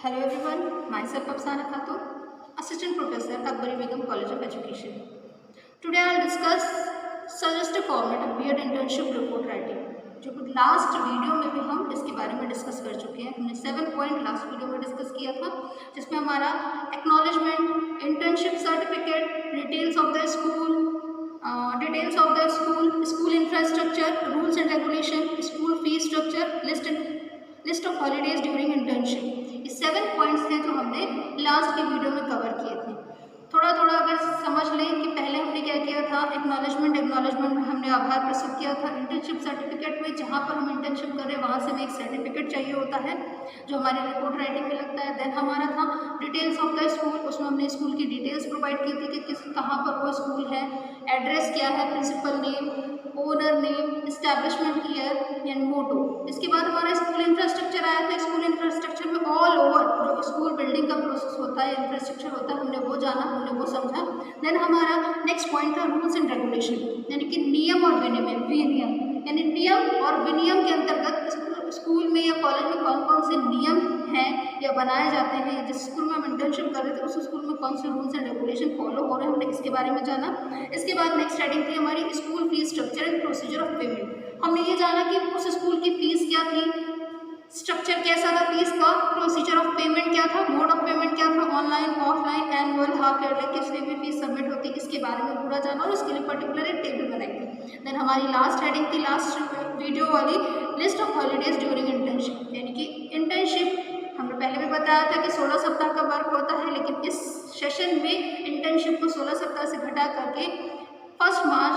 Hello everyone, myself Afsana Khatun, Assistant Professor, Akbari Begum College of Education. Today I will discuss suggest a format of B.Ed internship report writing. जो last video में भी हम इसके बारे में discuss कर चुके हैं। हमने 7 पॉइंट लास्ट वीडियो में डिस्कस किया था, जिसमें हमारा acknowledgement, internship certificate, details of the school, school infrastructure, rules and regulation, school fees structure, list of holidays during internship, ये 7 पॉइंट्स थे जो हमने लास्ट की वीडियो में कवर किए थे। थोड़ा अगर समझ लें कि पहले हमने क्या किया था। एक्नॉलेजमेंट में हमने आभार प्रस्तुत किया था। इंटर्नशिप सर्टिफिकेट में जहाँ पर हम इंटर्नशिप कर रहे हैं वहाँ से हमें एक सर्टिफिकेट चाहिए होता है जो हमारी रिपोर्ट राइटिंग में लगता है। देन हमारा था डिटेल्स ऑफ द स्कूल, उसमें हमने स्कूल की डिटेल्स प्रोवाइड की थी कि कहाँ पर वो स्कूल है, एड्रेस क्या है, principal name, owner name, establishment year and motto. इसके बाद हमारा स्कूल इंफ्रास्ट्रक्चर आया था। स्कूल इंफ्रास्ट्रक्चर में ऑल ओवर जो स्कूल बिल्डिंग का प्रोसेस होता है, इंफ्रास्ट्रक्चर होता है, हमने वो जाना, हमने वो समझा। देन हमारा नेक्स्ट पॉइंट था रूल्स एंड रेगुलेशन, यानी कि नियम और विनियम, यानी नियम और विनियम के अंतर्गत स्कूल में या कॉलेज में कौन कौन से नियम हैं या बनाए जाते हैं। जिस स्कूल में हम इंटर्नशिप कर रहे थे उस स्कूल में कौन से रूल्स एंड रेगुलेशन फॉलो हो रहे हैं, हमने इसके बारे में जाना। इसके बाद नेक्स्ट हेडिंग थी हमारी school fees structure and procedure of payment. हमने ये जाना कि उस स्कूल की फीस क्या थी, स्ट्रक्चर कैसा था फीस का, प्रोसीजर ऑफ पेमेंट क्या था, मोड ऑफ पेमेंट क्या था, online, offline, annual, half yearly, किसमें भी फीस सबमिट होती है, इसके बारे में पूरा जाना और इसके लिए पर्टिकुलर एक टेबल बनाई थी। देन हमारी लास्ट हेडिंग थी लास्ट वीडियो वाली list of holidays during internship, यानी कि इंटर्नशिप हमने पहले भी बताया था कि 16 सप्ताह का वर्क होता है, लेकिन इस सेशन में इंटर्नशिप को 16 सप्ताह से घटा करके 1 मार्च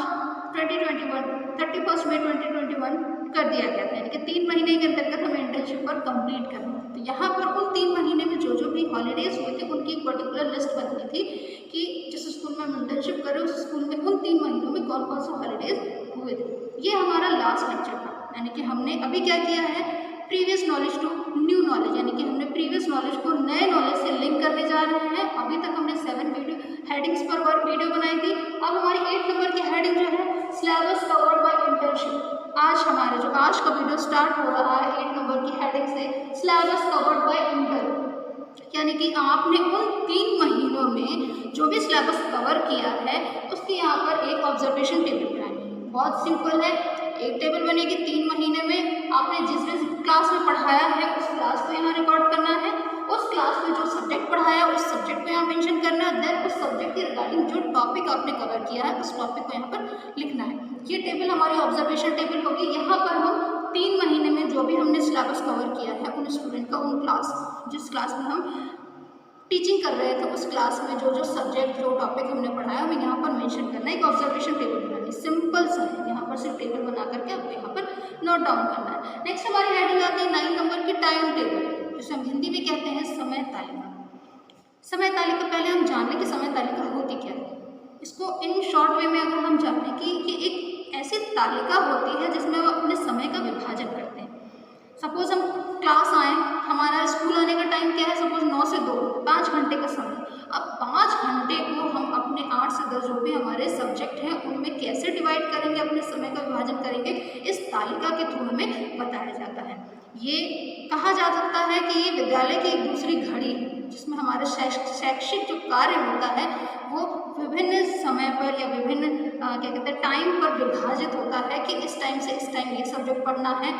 2021 31 मई 2021 कर दिया गया था, यानी कि 3 महीने के अंतर्गत हमें इंटर्नशिप वर्क कंप्लीट करना था। तो यहाँ पर उन 3 महीने में जो भी हॉलीडेज हुए थे उनकी एक पर्टिकुलर लिस्ट बननी थी कि जिस स्कूल में हम इंटर्नशिप कर रहे हैं उस स्कूल में उन 3 महीनों में कौन कौन से हॉलीडेज हुए थे। ये हमारा लास्ट लेक्चर था, यानी कि हमने अभी क्या किया है, previous knowledge to new knowledge, यानी कि हमने प्रीवियस नॉलेज को नए नॉलेज से लिंक करने जा रहे हैं। अभी तक हमने 7 वीडियो हेडिंग्स पर वर्क वीडियो बनाई थी। अब हमारी 8 नंबर की हेडिंग जो है सिलेबस कवर्ड बाय इंटर्नशिप। आज हमारा जो आज का वीडियो स्टार्ट हो रहा है 8 नंबर की हेडिंग से, सिलेबस कवर्ड बाय इंटर्न, यानी कि आपने उन 3 महीनों में जो भी सिलेबस कवर किया है उसके यहाँ पर एक ऑब्जर्वेशन टेबल बनानी है। बहुत सिंपल है, एक टेबल बनेगी 3 महीने में आपने जिस क्लास में पढ़ाया है उस क्लास को यहाँ रिकॉर्ड करना है, उस क्लास में जो सब्जेक्ट पढ़ाया उस सब्जेक्ट को यहाँ मेंशन करना है, देन उस सब्जेक्ट के रिगार्डिंग जो टॉपिक आपने कवर किया है उस टॉपिक को यहाँ पर लिखना है। ये टेबल हमारी ऑब्जर्वेशन टेबल होगी। यहाँ पर हम 3 महीने में जो भी हमने सिलेबस कवर किया है उन स्टूडेंट का उन क्लास जिस क्लास में हम टीचिंग कर रहे थे उस क्लास में जो सब्जेक्ट जो टॉपिक हमने पढ़ाया हमें यहाँ पर मेंशन करना है। एक ऑब्जर्वेशन टेबल बनानी, सिंपल सा है, यहाँ पर सिर्फ टेबल बना करके आपको यहाँ पर नोट डाउन करना है। नेक्स्ट हमारी हेडिंग आती है 9 नंबर की टाइम टेबल, जिसे हम हिंदी में कहते हैं समय तालिका। समय तालिका पहले हम जान लें कि समय तालिका होती क्या है। इसको इन शॉर्ट वे में अगर हम जानें कि ये एक ऐसी तालिका होती है जिसमें वो अपने समय का विभाजन करते हैं। सपोज हम क्लास आए, हमारा स्कूल आने का टाइम क्या है, सपोज 9 से 2, 5 घंटे का समय। अब 5 घंटे को हम अपने 8 से 10 जो भी हमारे सब्जेक्ट हैं उनमें कैसे डिवाइड करेंगे, अपने समय का विभाजन करेंगे, इस तालिका के थ्रू हमें बताया जाता है। ये कहा जा सकता है कि ये विद्यालय की एक दूसरी घड़ी है जिसमें हमारा शैक्षिक जो कार्य होता है वो विभिन्न समय पर या विभिन्न क्या कहते हैं टाइम पर विभाजित होता है कि इस टाइम से इस टाइम ये सब्जेक्ट पढ़ना है।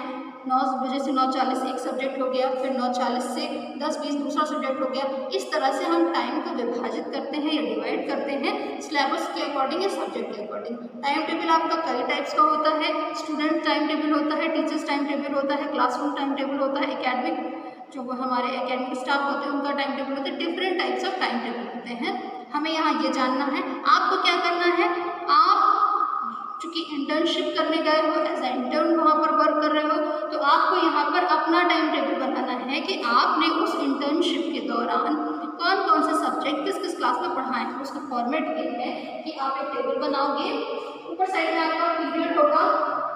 9 बजे से 9:40 एक सब्जेक्ट हो गया, फिर 9:40 से 10:20 दूसरा सब्जेक्ट हो गया। इस तरह से हम टाइम को विभाजित करते हैं या डिवाइड करते हैं सिलेबस के अकॉर्डिंग या सब्जेक्ट के अकॉर्डिंग। टाइम टेबल आपका कई टाइप्स का होता है, स्टूडेंट टाइम टेबल होता है, टीचर्स टाइम टेबल होता है, क्लासरूम टाइम टेबल होता है, एकेडमिक जो हमारे एकेडमिक स्टाफ होते हैं उनका टाइम टेबल होता है, different types of time table होते हैं। हमें यहाँ ये जानना है, आपको क्या करना है, आप चूँकि इंटर्नशिप करने गए हो, एज ए इंटर्न वहाँ पर वर्क कर रहे हो, तो आपको यहाँ पर अपना टाइम टेबल बनाना है कि आपने उस इंटर्नशिप के दौरान कौन कौन से सब्जेक्ट किस किस क्लास में पढ़ाए हैं। उसका फॉर्मेट ये है कि आप एक टेबल बनाओगे, ऊपर साइड में आपका पीरियड होगा,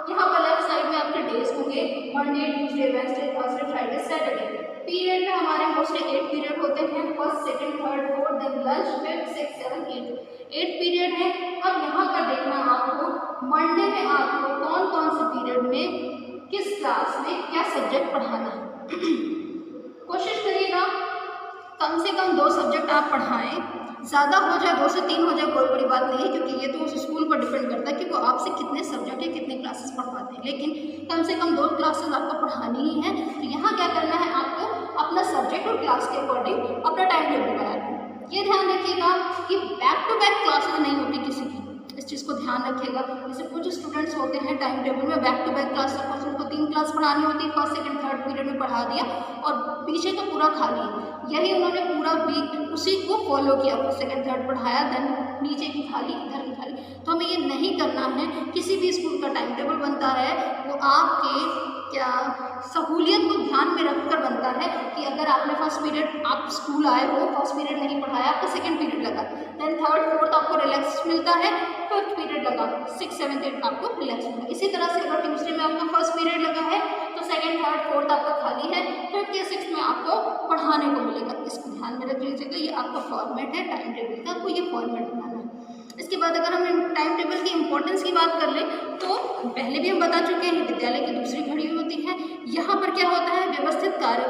यहाँ पर लेफ्ट साइड में आपके डेज होंगे, Monday, Tuesday, Wednesday, Thursday, Friday, Saturday. Period में हमारे मोस्टली 8 पीरियड होते हैं, first, second, third, fourth, then lunch, 5th, 6th, 7th, 8 period है। अब यहाँ पर देखना आपको मंडे में आपको कौन कौन से पीरियड में किस क्लास में क्या सब्जेक्ट पढ़ाना है। कोशिश करिएगा कम से कम 2 सब्जेक्ट आप पढ़ाएं, ज़्यादा हो जाए 2 से 3 हो जाए कोई बड़ी बात नहीं है, क्योंकि ये तो उस स्कूल पर डिपेंड करता है कि वो आपसे कितने सब्जेक्ट या कितने क्लासेस पढ़वाते हैं, लेकिन कम से कम 2 क्लासेस आपको पढ़ानी ही है। तो यहाँ क्या करना है, आपको अपना सब्जेक्ट और क्लास के अकॉर्डिंग अपना टाइम टेबल बनाना है। ये ध्यान रखिएगा कि बैक टू बैक क्लासेस नहीं होती किसी की, इस चीज़ को ध्यान रखिएगा। जैसे कुछ स्टूडेंट्स होते हैं टाइम टेबल में back to back class, suppose उनको 3 क्लास पढ़ानी होती है, फर्स्ट सेकंड थर्ड पीरियड में पढ़ा दिया और पीछे का पूरा खाली है। यही उन्होंने पूरा वीक उसी को फॉलो किया, फर्स्ट सेकंड थर्ड पढ़ाया, देन नीचे की खाली, इधर की खाली। तो हमें ये नहीं करना है। किसी भी स्कूल का टाइम टेबल बनता है वो आपके क्या सहूलियत को ध्यान में रखकर बनता है कि अगर आपने फर्स्ट पीरियड, आप स्कूल आए हो, फर्स्ट पीरियड नहीं पढ़ाया, आपको सेकंड पीरियड लगा, देन थर्ड फोर्थ आपको रिलैक्स मिलता है, फिफ्थ पीरियड लगा, 6 7 8 आपको रिलैक्स मिलता है। इसी तरह से अगर ट्यूसडे में आपका फर्स्ट पीरियड लगा है तो सेकंड थर्ड फोर्थ आपका खाली है, फिफ्थ या सिक्स में आपको पढ़ाने को मिलेगा। इसको ध्यान में रख लीजिएगा, ये आपका फॉर्मेट है टाइम टेबल का, आपको ये फॉर्मेट बनाना है। इसके बाद अगर हम टाइम टेबल की इंपॉर्टेंस की बात कर लें तो पहले भी हम बता चुके हैं, विद्यालय की दूसरी घड़ी होती है। यहाँ पर क्या होता है, व्यवस्थित कार्य,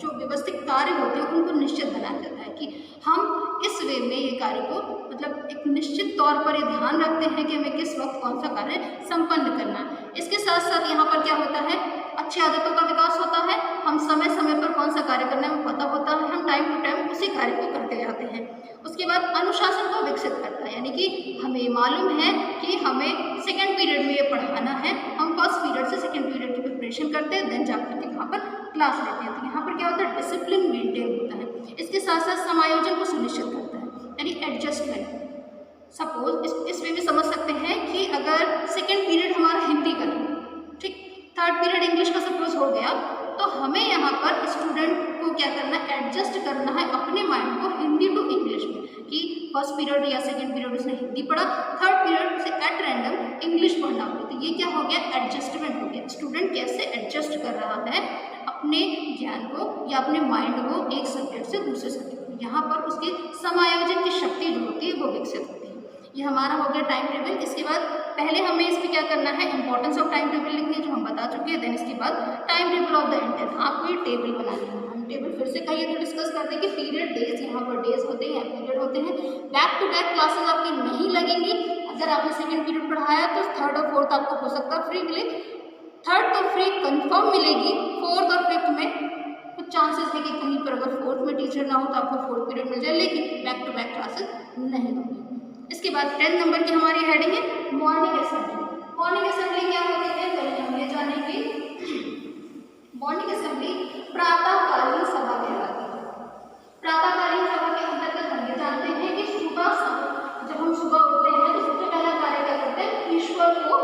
जो व्यवस्थित कार्य होते हैं उनको निश्चित बनाया जाता है कि हम इस वे में ये कार्य को, मतलब एक निश्चित तौर पर ये ध्यान रखते हैं कि हमें किस वक्त कौन सा कार्य संपन्न करना है। इसके साथ साथ यहाँ पर क्या होता है, अच्छी आदतों का विकास होता है। हम समय समय पर कौन सा कार्य करना है वो पता होता है, हम टाइम टू टाइम उसी कार्य को करते जाते हैं। उसके बाद अनुशासन को विकसित करता है, यानी कि हमें मालूम है कि हमें सेकंड पीरियड में ये पढ़ाना है, हम फर्स्ट पीरियड से सेकंड पीरियड की प्रिपरेशन करते हैं, देन जाकर के वहाँ पर क्लास लेते हैं। तो यहाँ पर क्या होता है, डिसिप्लिन मेंटेन होता है। इसके साथ साथ समायोजन को सुनिश्चित करता है, यानी एडजस्टमेंट। सपोज इस वे में समझ सकते हैं कि अगर सेकेंड पीरियड हमारा हिंदी का, ठीक, थर्ड पीरियड इंग्लिश का सपोज हो गया, तो हमें यहाँ पर स्टूडेंट को क्या करना है, एडजस्ट करना है अपने माइंड को हिंदी टू इंग्लिश में, कि फर्स्ट पीरियड या सेकंड पीरियड उसने हिंदी पढ़ा, थर्ड पीरियड से एट रैंडम इंग्लिश पढ़ना होगा। तो ये क्या हो गया, एडजस्टमेंट हो गया। स्टूडेंट कैसे एडजस्ट कर रहा है अपने ज्ञान को या अपने माइंड को एक सब्जेक्ट से दूसरे सब्जेक्ट में, यहाँ पर उसकी समायोजन की शक्ति जो होती है वो विकसित होती है। ये हमारा हो गया टाइम टेबल। इसके बाद पहले हमें इस पर क्या करना है, इंपॉर्टेंस ऑफ टाइम टेबल लिखनी है, जो हम बता चुके हैं। देन इसके बाद time table of the intent, आपको ये टेबल बनानी है। हम टेबल फिर से कहिए तो डिस्कस करते हैं कि पीरियड डेज, यहाँ पर डेज होते हैं, पीरियड होते हैं। बैक टू बैक क्लासेस आपकी नहीं लगेंगी। अगर आपने सेकेंड पीरियड पढ़ाया तो थर्ड और फोर्थ आपको हो सकता है फ्री मिले, थर्ड तो फ्री कंफर्म मिलेगी, फोर्थ और फिफ्थ में कुछ चांसेस है कि कहीं पर अगर फोर्थ में टीचर ना हो तो आपको फोर्थ पीरियड मिल जाए, लेकिन बैक टू बैक क्लासेस नहीं होंगी। इसके बाद 10 नंबर की हमारी हेडिंग है मॉर्निंग असेंबली। मॉर्निंग असेंबली क्या होती है, पहले हम ये जानेंगे। मॉर्निंग असेंबली प्रातःकालीन सभा कहलाती है। प्रातःकालीन सभा के अंतर्गत हम ये जानते हैं कि सुबह जब हम सुबह उठते हैं तो सबसे पहला कार्य क्या करते हैं, ईश्वर को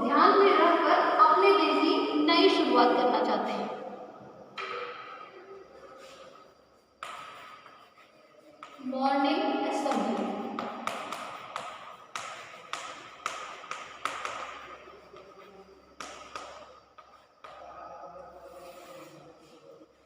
ध्यान में रखकर अपने दिन की नई शुरुआत करना चाहते हैं। मॉर्निंग असेंबली,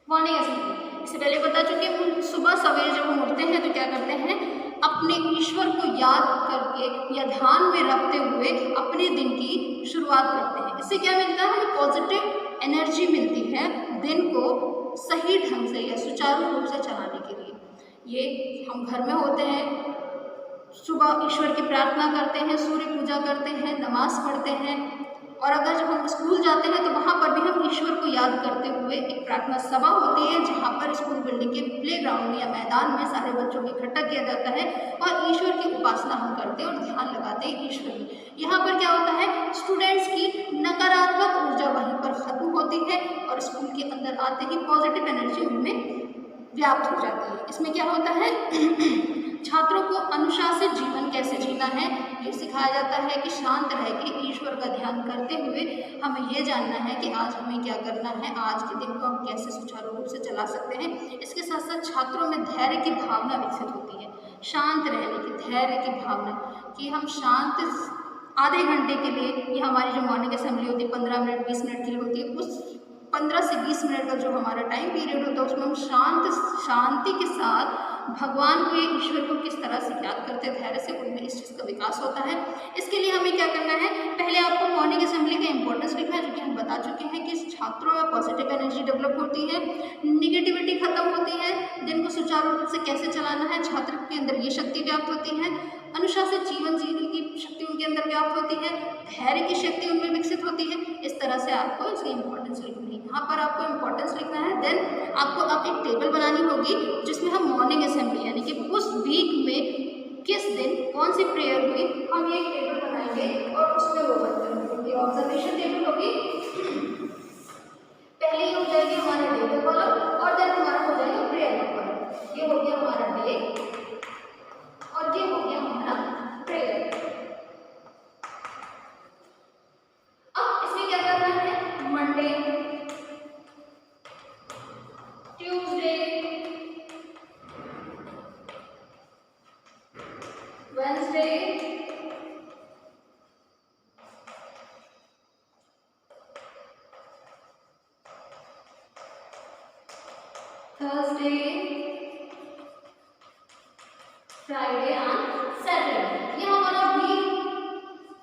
मॉर्निंग असेंबली इससे पहले बता चुके हैं। सुबह सवेरे जब हम उठते हैं तो क्या करते हैं, अपने ईश्वर को याद करके या ध्यान में रखते हुए अपने दिन की शुरुआत करते हैं। इससे क्या मिलता है, हमें पॉजिटिव एनर्जी मिलती है दिन को सही ढंग से या सुचारू रूप से चलाने के लिए। ये हम घर में होते हैं, सुबह ईश्वर की प्रार्थना करते हैं, सूर्य पूजा करते हैं, नमाज पढ़ते हैं, और अगर जब हम स्कूल जाते हैं तो वहाँ पर भी हम ईश्वर को याद करते हुए एक प्रार्थना सभा होती है, जहाँ पर स्कूल बिल्डिंग के प्लेग्राउंड में या मैदान में सारे बच्चों को इकट्ठा किया जाता है और ईश्वर की उपासना हम करते हैं और ध्यान लगाते हैं ईश्वर की। यहाँ पर क्या होता है, स्टूडेंट्स की नकारात्मक ऊर्जा वहीं पर खत्म होती है और स्कूल के अंदर आते ही पॉजिटिव एनर्जी उनमें व्याप्त हो जाती है। इसमें क्या होता है, छात्रों को अनुशासित जीवन कैसे जीना है ये सिखाया जाता है कि शांत रह के ईश्वर का ध्यान करते हुए हमें ये जानना है कि आज हमें क्या करना है, आज के दिन को हम कैसे सुचारू रूप से चला सकते हैं। इसके साथ साथ छात्रों में धैर्य की भावना विकसित होती है, शांत रहने की, धैर्य की भावना, कि हम शांत आधे घंटे के लिए, ये हमारी जो मॉर्निंग असेंबली होती है 15 मिनट 20 मिनट की होती है, उस 15 से 20 मिनट का जो हमारा टाइम पीरियड होता है उसमें हम शांति के साथ भगवान को, ईश्वर को किस तरह से याद करते हैं धैर्य से, उनमें इस चीज़ का विकास होता है। इसके लिए हमें क्या करना है, पहले आपको मॉर्निंग असेंबली का इंपॉर्टेंस लिखना है, जो कि हम बता चुके हैं कि छात्रों में पॉजिटिव एनर्जी डेवलप होती है, निगेटिविटी खत्म होती है, दिन को सुचारू रूप से कैसे चलाना है, छात्र के अंदर ये शक्ति व्याप्त होती है। अनुशासित जीवन जीने की शक्ति उनके अंदर व्याप्त होती है। धैर्य की शक्ति उनमें विकसित होती है। इस तरह से आपको इसकी इंपॉर्टेंस लिखनी है। यहाँ पर आपको इंपॉर्टेंस लिखना है। देन आपको अब एक टेबल बनानी होगी जिसमें हम मॉर्निंग असेंबली यानी कि उस वीक में किस दिन कौन सी प्रेयर हुई, हम ये टेबल बनाएंगे और उसमें वो करेंगे। ये ऑब्जर्वेशन टेबल होगी। पहले ये हो जाएगी हमारा डे का कॉलम और देन हमारा हो जाएगा प्रेयर का कॉलम। ये हो गया हमारा डे और ये हो गया हमारा प्रेयर। अब इसमें क्या करना है, Monday, Tuesday, Wednesday, Thursday, Friday and Saturday. ये हमारा वीक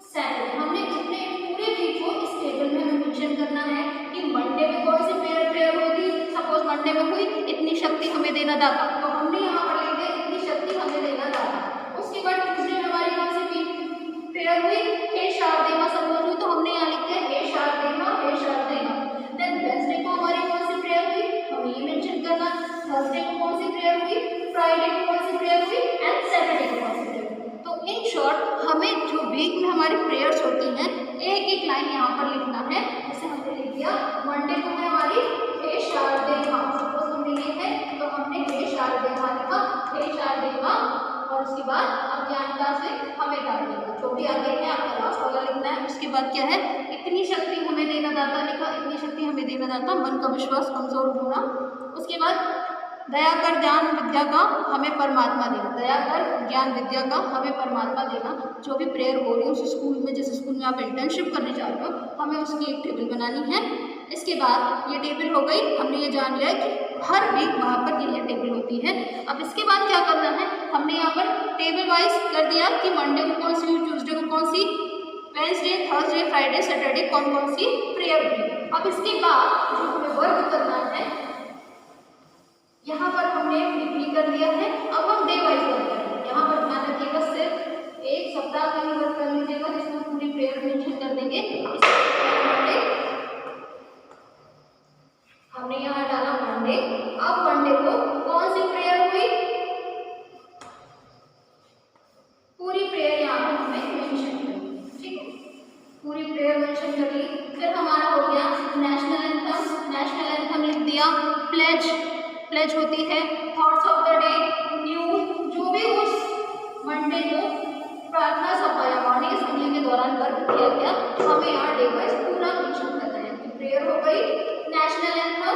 सैटरडे। हमने अपने पूरे वीक को इस टेबल में हमें मेंशन करना है कि मंडे में कौन सी प्रेयर होगी। सपोज मंडे में हुई, इतनी शक्ति हमें देना दाता, तो हमने यहाँ पर लिख दिया इतनी शक्ति हमें देना दाता। उसके बाद ट्यूसडे में हमारी कौन सी प्रेयर हुई, हे शारदे मां सपोज हुई, तो हमने यहाँ लिख दिया हे शारदे मां, हे शारदे मां। देन वेडनेसडे को हमारी कौन सी प्रेयर हुई, हमें ये मेंशन करना। थर्सडे को कौन सी प्रेयर हुई, फ्राइडे को कौन सी प्रेयर हुई एंड सैटरडे को कौन सी प्रेयर हुई। तो इन शॉर्ट हमें जो वीक में हमारी प्रेयर्स होती हैं एक एक लाइन यहाँ पर लिखना है। जैसे हमने लिख दिया मंडे को है हमारी हे शारदे मां, सपोज हमने ये है तो हमने हे शारदे मां लिखा, हे शारदे मां, और उसके बाद अब ज्ञानता से हमें डाल देगा जो भी आगे है आपका लास्ट वाला लिखना है। उसके बाद क्या है, इतनी शक्ति हमें देना दाता लिखा, इतनी शक्ति हमें देना दाता, मन का विश्वास कमजोर होना। उसके बाद दया कर ज्ञान विद्या का हमें परमात्मा देना, दया कर ज्ञान विद्या का हमें परमात्मा देना। जो भी प्रेयर हो रही है उस स्कूल में, जिस स्कूल में आप इंटर्नशिप करने जा रहे हो, हमें उसकी एक टेबल बनानी है। इसके बाद ये टेबल हो गई, हमने ये जान लिया कि हर वीक वहाँ पर ये टेबल होती है। अब इसके बाद क्या करना है, हमने यहाँ पर टेबल वाइज कर दिया कि मंडे को कौन सी, ट्यूसडे को कौन सी, वेडनेसडे, थर्सडे, फ्राइडे, सैटरडे कौन कौन सी प्रेयर हुई। अब इसके बाद जो हमें वर्क करना है, यहाँ पर हमने वीकली कर लिया है, अब हम डे वाइज वर्क करेंगे। यहाँ पर ध्यान रखिएगा, सिर्फ एक सप्ताह का ही वर्क कर लीजिएगा जिसमें पूरी प्रेयर मेंशन कर देंगे। हमने यहाँ डाला मंडे। अब मंडे को कौन सी प्रेयर हुई, पूरी प्रेयर यहाँ पर हमें मेंशन करनी, ठीक है, पूरी प्रेयर मेंशन कर ली। फिर हमारा हो गया नेशनल एंथम, नेशनल एंथम लिख दिया। प्लेज होती है, thoughts of the day, new, जो भी उस मंडे को प्रार्थना सभा या मॉर्निंग असेंबली के दौरान वर्क किया गया, हमें यहाँ डे वाइज पूरा मेंशन करना है। प्रेयर हो गई, नेशनल एंथम,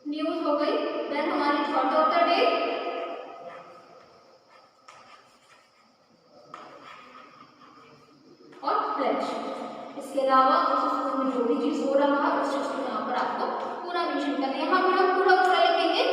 न्यूज हो गई, देन हमारी थॉट ऑफ द डे, और प्लेज। इसके अलावा उस स्कूल में जो भी चीज हो रहा है उस चीज को यहाँ पर आपको पूरा मेंशन करना है। यहाँ पर हम पूरा लिखेंगे,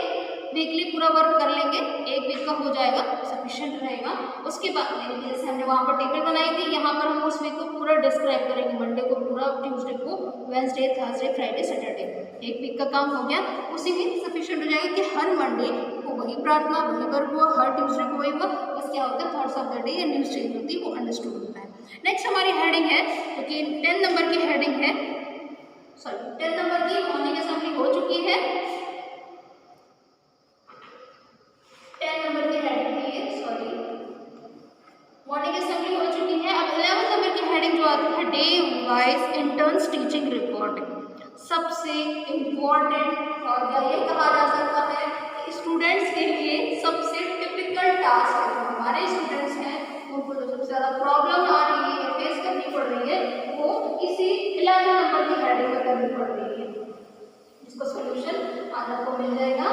वीकली पूरा वर्क कर लेंगे, एक वीक का हो जाएगा, सफिशिएंट रहेगा। उसके बाद जैसे हमने वहाँ पर टेबल बनाई थी, यहाँ पर हम उस वीक को पूरा डिस्क्राइब करेंगे, मंडे को पूरा, ट्यूसडे को, वेडनेसडे, थर्सडे, फ्राइडे, सैटरडे, एक वीक का काम हो गया। उसी में सफिशिएंट हो जाएगा कि हर मंडे को वही प्रार्थना, वही वर्क हुआ, हर ट्यूसडे को वही हुआ। बस क्या होता है, थॉट्स ऑफ द डे या न्यूज चेंज होती है, वो अंडरस्टूड होता है। नेक्स्ट हमारी हेडिंग है, क्योंकि 10 नंबर की हेडिंग है, सॉरी 10 नंबर की मॉर्निंग असेंबली हो चुकी है, 10 नंबर की हेडिंग थी ये, सॉरी मॉर्निंग असेंबली हो चुकी है। अब 11 नंबर की हेडिंग जो आती है, day wise interns teaching recording, सबसे इम्पोर्टेंट और ये कहा जा सकता है कि स्टूडेंट्स के लिए सबसे टिपिकल टास्क है। जो हमारे स्टूडेंट्स हैं उनको जो सबसे ज़्यादा प्रॉब्लम आ रही है, फेस करनी पड़ रही है, वो इसी 11 नंबर की हेडिंग में करनी पड़ रही है, जिसका सोल्यूशन आज आपको मिल जाएगा।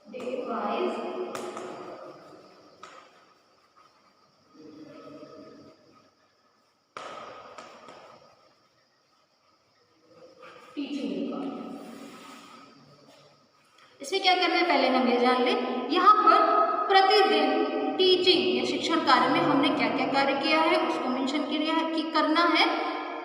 Day wise teaching record. इसमें क्या करना है पहले हम ये जान लें। यहाँ पर प्रतिदिन टीचिंग या शिक्षण कार्य में हमने क्या क्या कार्य किया है उसको मेंशन करना है।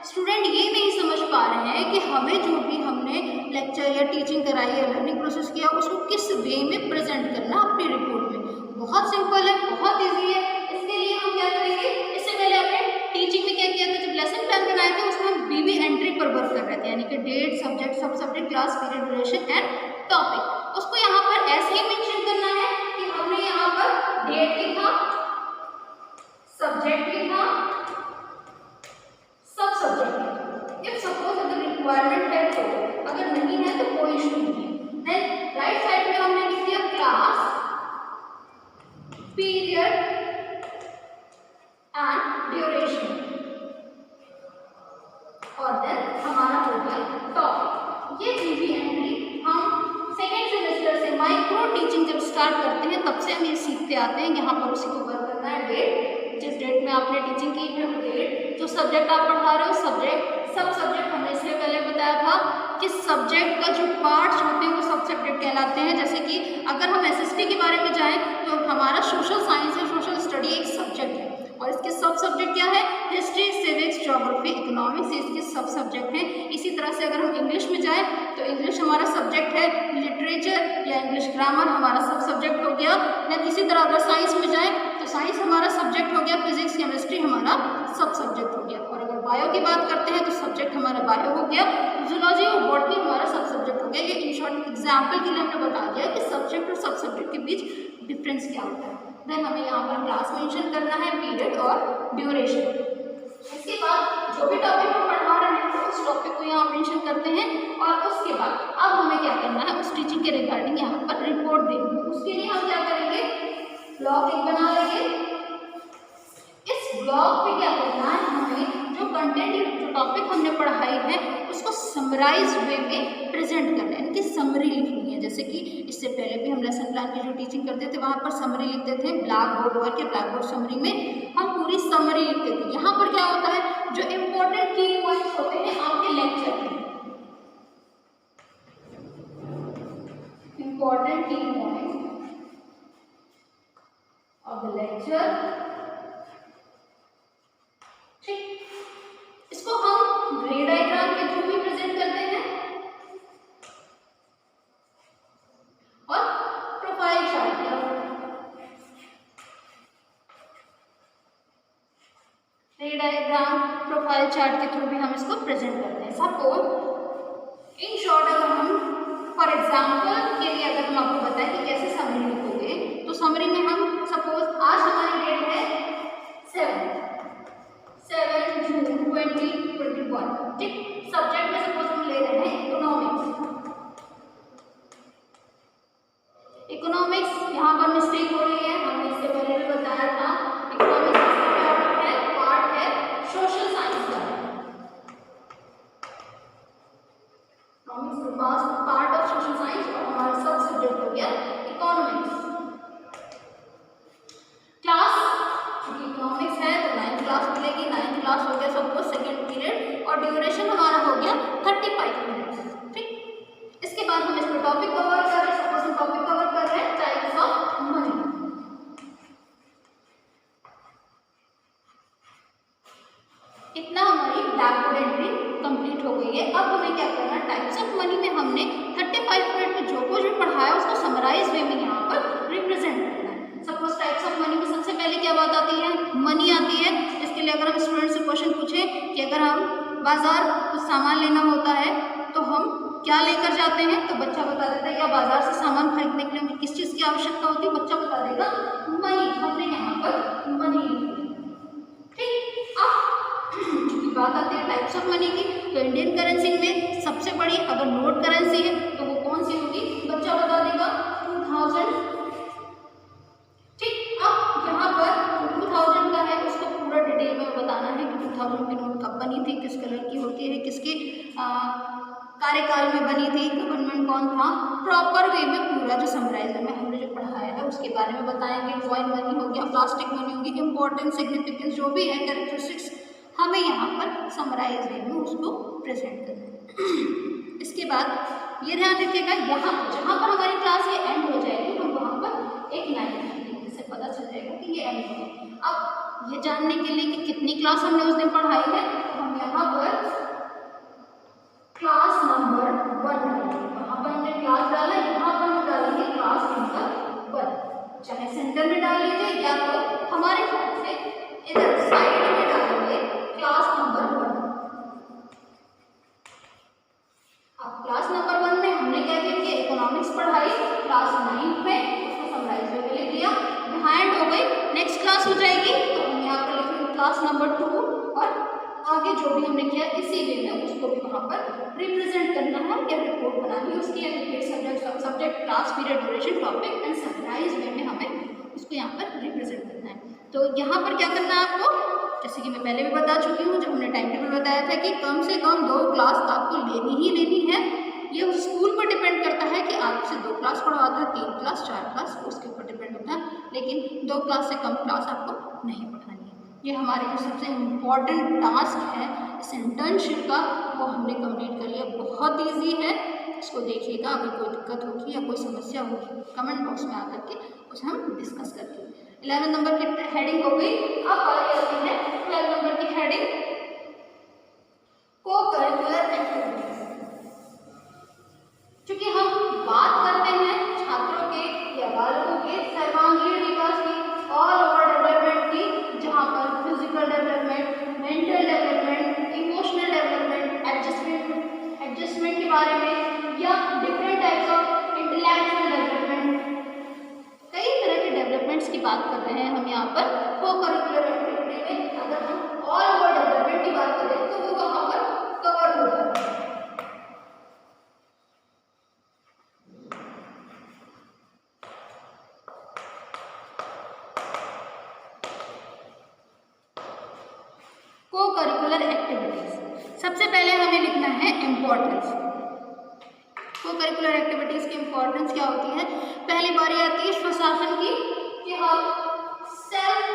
स्टूडेंट ये नहीं समझ पा रहे हैं कि हमें जो भी हमने लेक्चर या टीचिंग कराई है, लर्निंग प्रोसेस किया, उसको किस वे में प्रेजेंट करना अपनी रिपोर्ट में। बहुत सिंपल है, बहुत ईजी है। इसके लिए हम क्या करेंगे, इससे पहले आपने टीचिंग में क्या किया था, जब लेसन प्लान बनाए थे उसमें हम बीबी एंट्री पर वर्क कर रहे थे, यानी कि डेट, सब्जेक्ट, सब subject, class, period, duration and topic. उसको यहाँ पर ऐसे ही मेंशन करना है कि हमने यहाँ पर डेट लिखा, सब्जेक्ट लिखा, सब सब्जेक्ट। इफ सपोज अगर रिक्वायरमेंट है तो, अगर नहीं है तो कोई इशू नहीं है। देन राइट साइड में हमने लिख दिया क्लास, पीरियड एंड ड्यूरेशन, और देन हमारा होगा टॉपिक। ये बीबी एंट्री हम सेकेंड सेमेस्टर से माइक्रो टीचिंग जब स्टार्ट करते हैं तब से हम ये सीखते आते हैं। यहाँ पर उसी को वर्क करना है। डेट, जिस डेट में आपने टीचिंग की है वो डेट, जो सब्जेक्ट आप पढ़ा रहे हो सब्जेक्ट, सब सब्जेक्ट हमने इससे पहले बताया था कि सब्जेक्ट का जो पार्ट्स होते हैं वो सब सब्जेक्ट कहलाते हैं। जैसे कि अगर हम एसएसटी के बारे में जाएं तो हमारा सोशल साइंस है, सोशल स्टडी एक सब्जेक्ट है, और इसके सब सब्जेक्ट क्या है, हिस्ट्री, सिविक्स, ज्योग्राफी, इकोनॉमिक्स, इसके सब सब्जेक्ट हैं। इसी तरह से अगर हम इंग्लिश में जाएं तो इंग्लिश हमारा सब्जेक्ट है, लिटरेचर या इंग्लिश ग्रामर हमारा सब सब्जेक्ट हो गया। या इसी तरह अगर साइंस में जाएं तो साइंस हमारा सब्जेक्ट हो गया, फिजिक्स, केमिस्ट्री हमारा सब सब्जेक्ट हो गया। और अगर बायो की बात करते हैं तो सब्जेक्ट हमारा बायो हो गया, जूलॉजी और बॉटनी हमारा सब सब्जेक्ट हो गया। ये इन शॉर्ट एग्जाम्पल के लिए हमने बता दिया कि सब्जेक्ट और सब सब्जेक्ट के बीच डिफरेंस क्या होता है। देन हमें यहाँ पर क्लास मेंशन करना है, पीरियड और ड्यूरेशन। इसके बाद जो भी टॉपिक हम पढ़ा रहे हैं तो उस टॉपिक को यहाँ मेंशन करते हैं, और उसके बाद अब हमें क्या करना है, उस टीचिंग के रिगार्डिंग यहाँ पर रिपोर्ट देनी है। उसके लिए हम क्या करेंगे, ब्लॉक एक बना लेंगे। इस ब्लॉक पे क्या करना है, हमें जो कंटेंट, जो टॉपिक हमने पढ़ाई है उसको समराइज वे में प्रेजेंट करना है, इनकी समरी लिखनी है। जैसे कि इससे पहले भी हम लेसन प्लान की जो टीचिंग करते थे वहाँ पर समरी लिखते थे, ब्लैक बोर्ड वर्क के ब्लैक बोर्ड समरी में हम पूरी समरी लिखते थे। यहाँ पर क्या होता है, जो इम्पोर्टेंट की पॉइंट्स होते हैं आपके लेक्चर में, इम्पोर्टेंट की पॉइंट्स ऑफ द लेक्चर, ठीक, इसको हम रे डायग्राम के थ्रू भी प्रेजेंट करते हैं और प्रोफाइल चार्ट, रे डायग्राम, प्रोफाइल चार्ट के थ्रू भी हम इसको प्रेजेंट करते हैं। सपोज इन शॉर्ट अगर हम फॉर एग्जाम्पल के लिए अगर हम आपको बताएं कि कैसे समरी लिखोगे, तो समरी में हम सपोज आज हमारी डेट है 7 जून 2021, ठीक। सब्जेक्ट में सपोज हम ले रहे हैं इकोनॉमिक्स। इकोनॉमिक्स यहाँ पर मिस्टेक हो रही है, हमने इससे पहले भी बताया था। इकोनॉमिक्स है, पार्ट है सोशल साइंस का, economics part of social science, और हमारा सब सब्जेक्ट हो गया इकोनॉमिक्स। क्लास, क्योंकि इकोनॉमिक्स है तो 9th क्लास मिलेगी, 9th क्लास हो गया सबको सेकेंड पीरियड, और ड्यूरेशन हमारा हो गया 35 मिनट्स, ठीक। इसके बाद हम इसमें टॉपिक कवर कर रहे हैं, सपोज हम टॉपिक कवर कर रहे हैं टाइप्स ऑफ मनी। इतना हमारी ब्लैक बोर्ड एंट्री कंप्लीट हो गई है। अब हमें क्या करना है, टाइप्स ऑफ मनी में हमने 35 मिनट में जो कुछ भी पढ़ाया उसको समराइज वे में यहाँ पर रिप्रेजेंट करना है। सपोज टाइप्स ऑफ मनी में सबसे पहले क्या बात आती है, मनी आती है। इसके लिए अगर हम स्टूडेंट से क्वेश्चन पूछें कि अगर हम बाजार कुछ सामान लेना होता है तो हम क्या लेकर जाते हैं, तो बच्चा बता देता है या बाजार से सामान खरीदने के लिए हमें किस चीज़ की आवश्यकता होती है, बच्चा बता देगा मनी, हमने यहाँ पर मनी लिखी, ठीक। अब चूँकि बात आती है टाइप्स ऑफ मनी की, तो इंडियन करेंसी में सबसे बड़ी अगर नोट करेंसी है तो वो कौन सी होगी, बच्चा बता देगा 2000, ठीक। अब यहाँ पर 2000 का है, उसको पूरा डिटेल में बताना है कि 2000 की नोट कब बनी थी, किस कलर की होती है, किसके कार्यकाल में बनी थी, गवर्नमेंट कौन था, प्रॉपर वे में पूरा जो समराइज में हमने जो पढ़ाया है उसके बारे में बताएंगे। कॉइन मनी हो गया, प्लास्टिक मनी होगी, इंपॉर्टेंट, सिग्निफिकेंस जो भी है, कैरेक्टरिस्टिक्स हमें यहाँ पर समराइज वे में उसको प्रेजेंट करना है। इसके बाद ये ध्यान रखिएगा, यहाँ जहाँ पर हमारी क्लास ये एंड हो जाएगी हम वहाँ पर एक लाइन लिखेंगे, जिससे पता चल जाएगा कि ये एंड हो गई। अब ये जानने के लिए कि कितनी क्लास हमने उस दिन पढ़ाई है, तो हम यहाँ पर क्लास नंबर 1 डालेंगे। वहाँ पर हमने क्लास डाला, यहाँ पर हम डालेंगे क्लास नंबर 1। चाहे सेंटर में डाल लीजिए या तो हमारे ख्याल से इधर साइड में डालेंगे क्लास नंबर 1। अब क्लास नंबर 1 में हमने क्या किया कि इकोनॉमिक्स पढ़ाई, क्लास 9 में उसको समराइज करके लिख लिया, बिहाइंड हो गई। नेक्स्ट क्लास हो जाएगी तो हम यहाँ पर लिखेंगे क्लास नंबर 2 और आगे जो भी हमने किया इसी वे में उसको भी वहाँ पर रिप्रेजेंट करना है या रिपोर्ट बनानी है उसकी, subject class period duration topic and summarize वे में हमें उसको यहाँ पर रिप्रेजेंट करना है। तो यहाँ पर क्या करना है आपको, जैसे कि मैं पहले भी बता चुकी हूँ, जब हमने टाइम टेबल बताया था कि कम से कम 2 क्लास आपको लेनी ही लेनी है। ये उस स्कूल पर डिपेंड करता है कि आपसे 2 क्लास पढ़वाता है, 3 क्लास 4 क्लास, उसके ऊपर डिपेंड होता है, लेकिन 2 क्लास से कम क्लास आपको नहीं पढ़ानी है। ये हमारे जो सबसे इम्पॉर्टेंट टास्क है इस इंटर्नशिप का, वो हमने कंप्लीट कर लिया। बहुत ईजी है, इसको देखिएगा। अगर कोई दिक्कत होगी या कोई समस्या होगी कमेंट बॉक्स में आकर के उसे हम डिस्कस करते हैं। 11 नंबर की हेडिंग हो गई। अब बारी आती है 12 नंबर की हेडिंग को करिकुलर एक्टिविटीज। क्योंकि हम बात करते हैं छात्रों के या बालकों के सर्वांगीण विकास की, ऑल ओवर डेवलपमेंट की, जहाँ पर physical development, mental development, emotional development, adjustment के बारे में, या different types of intellectual development, कई तरह के डेवलपमेंट्स की बात कर रहे हैं हम यहाँ पर को करिकुलर एक्टिविटी में। अगर हम ऑल ओवर डेवलपमेंट की बात करें तो वो वहाँ पर कवर हो जाता है। को करिकुलर एक्टिविटीज, सबसे पहले हमें लिखना है इम्पोर्टेंस। को करिकुलर एक्टिविटीज की इम्पोर्टेंस क्या होती है। पहली बारी आती है स्वशासन की, कि हम सेल्फ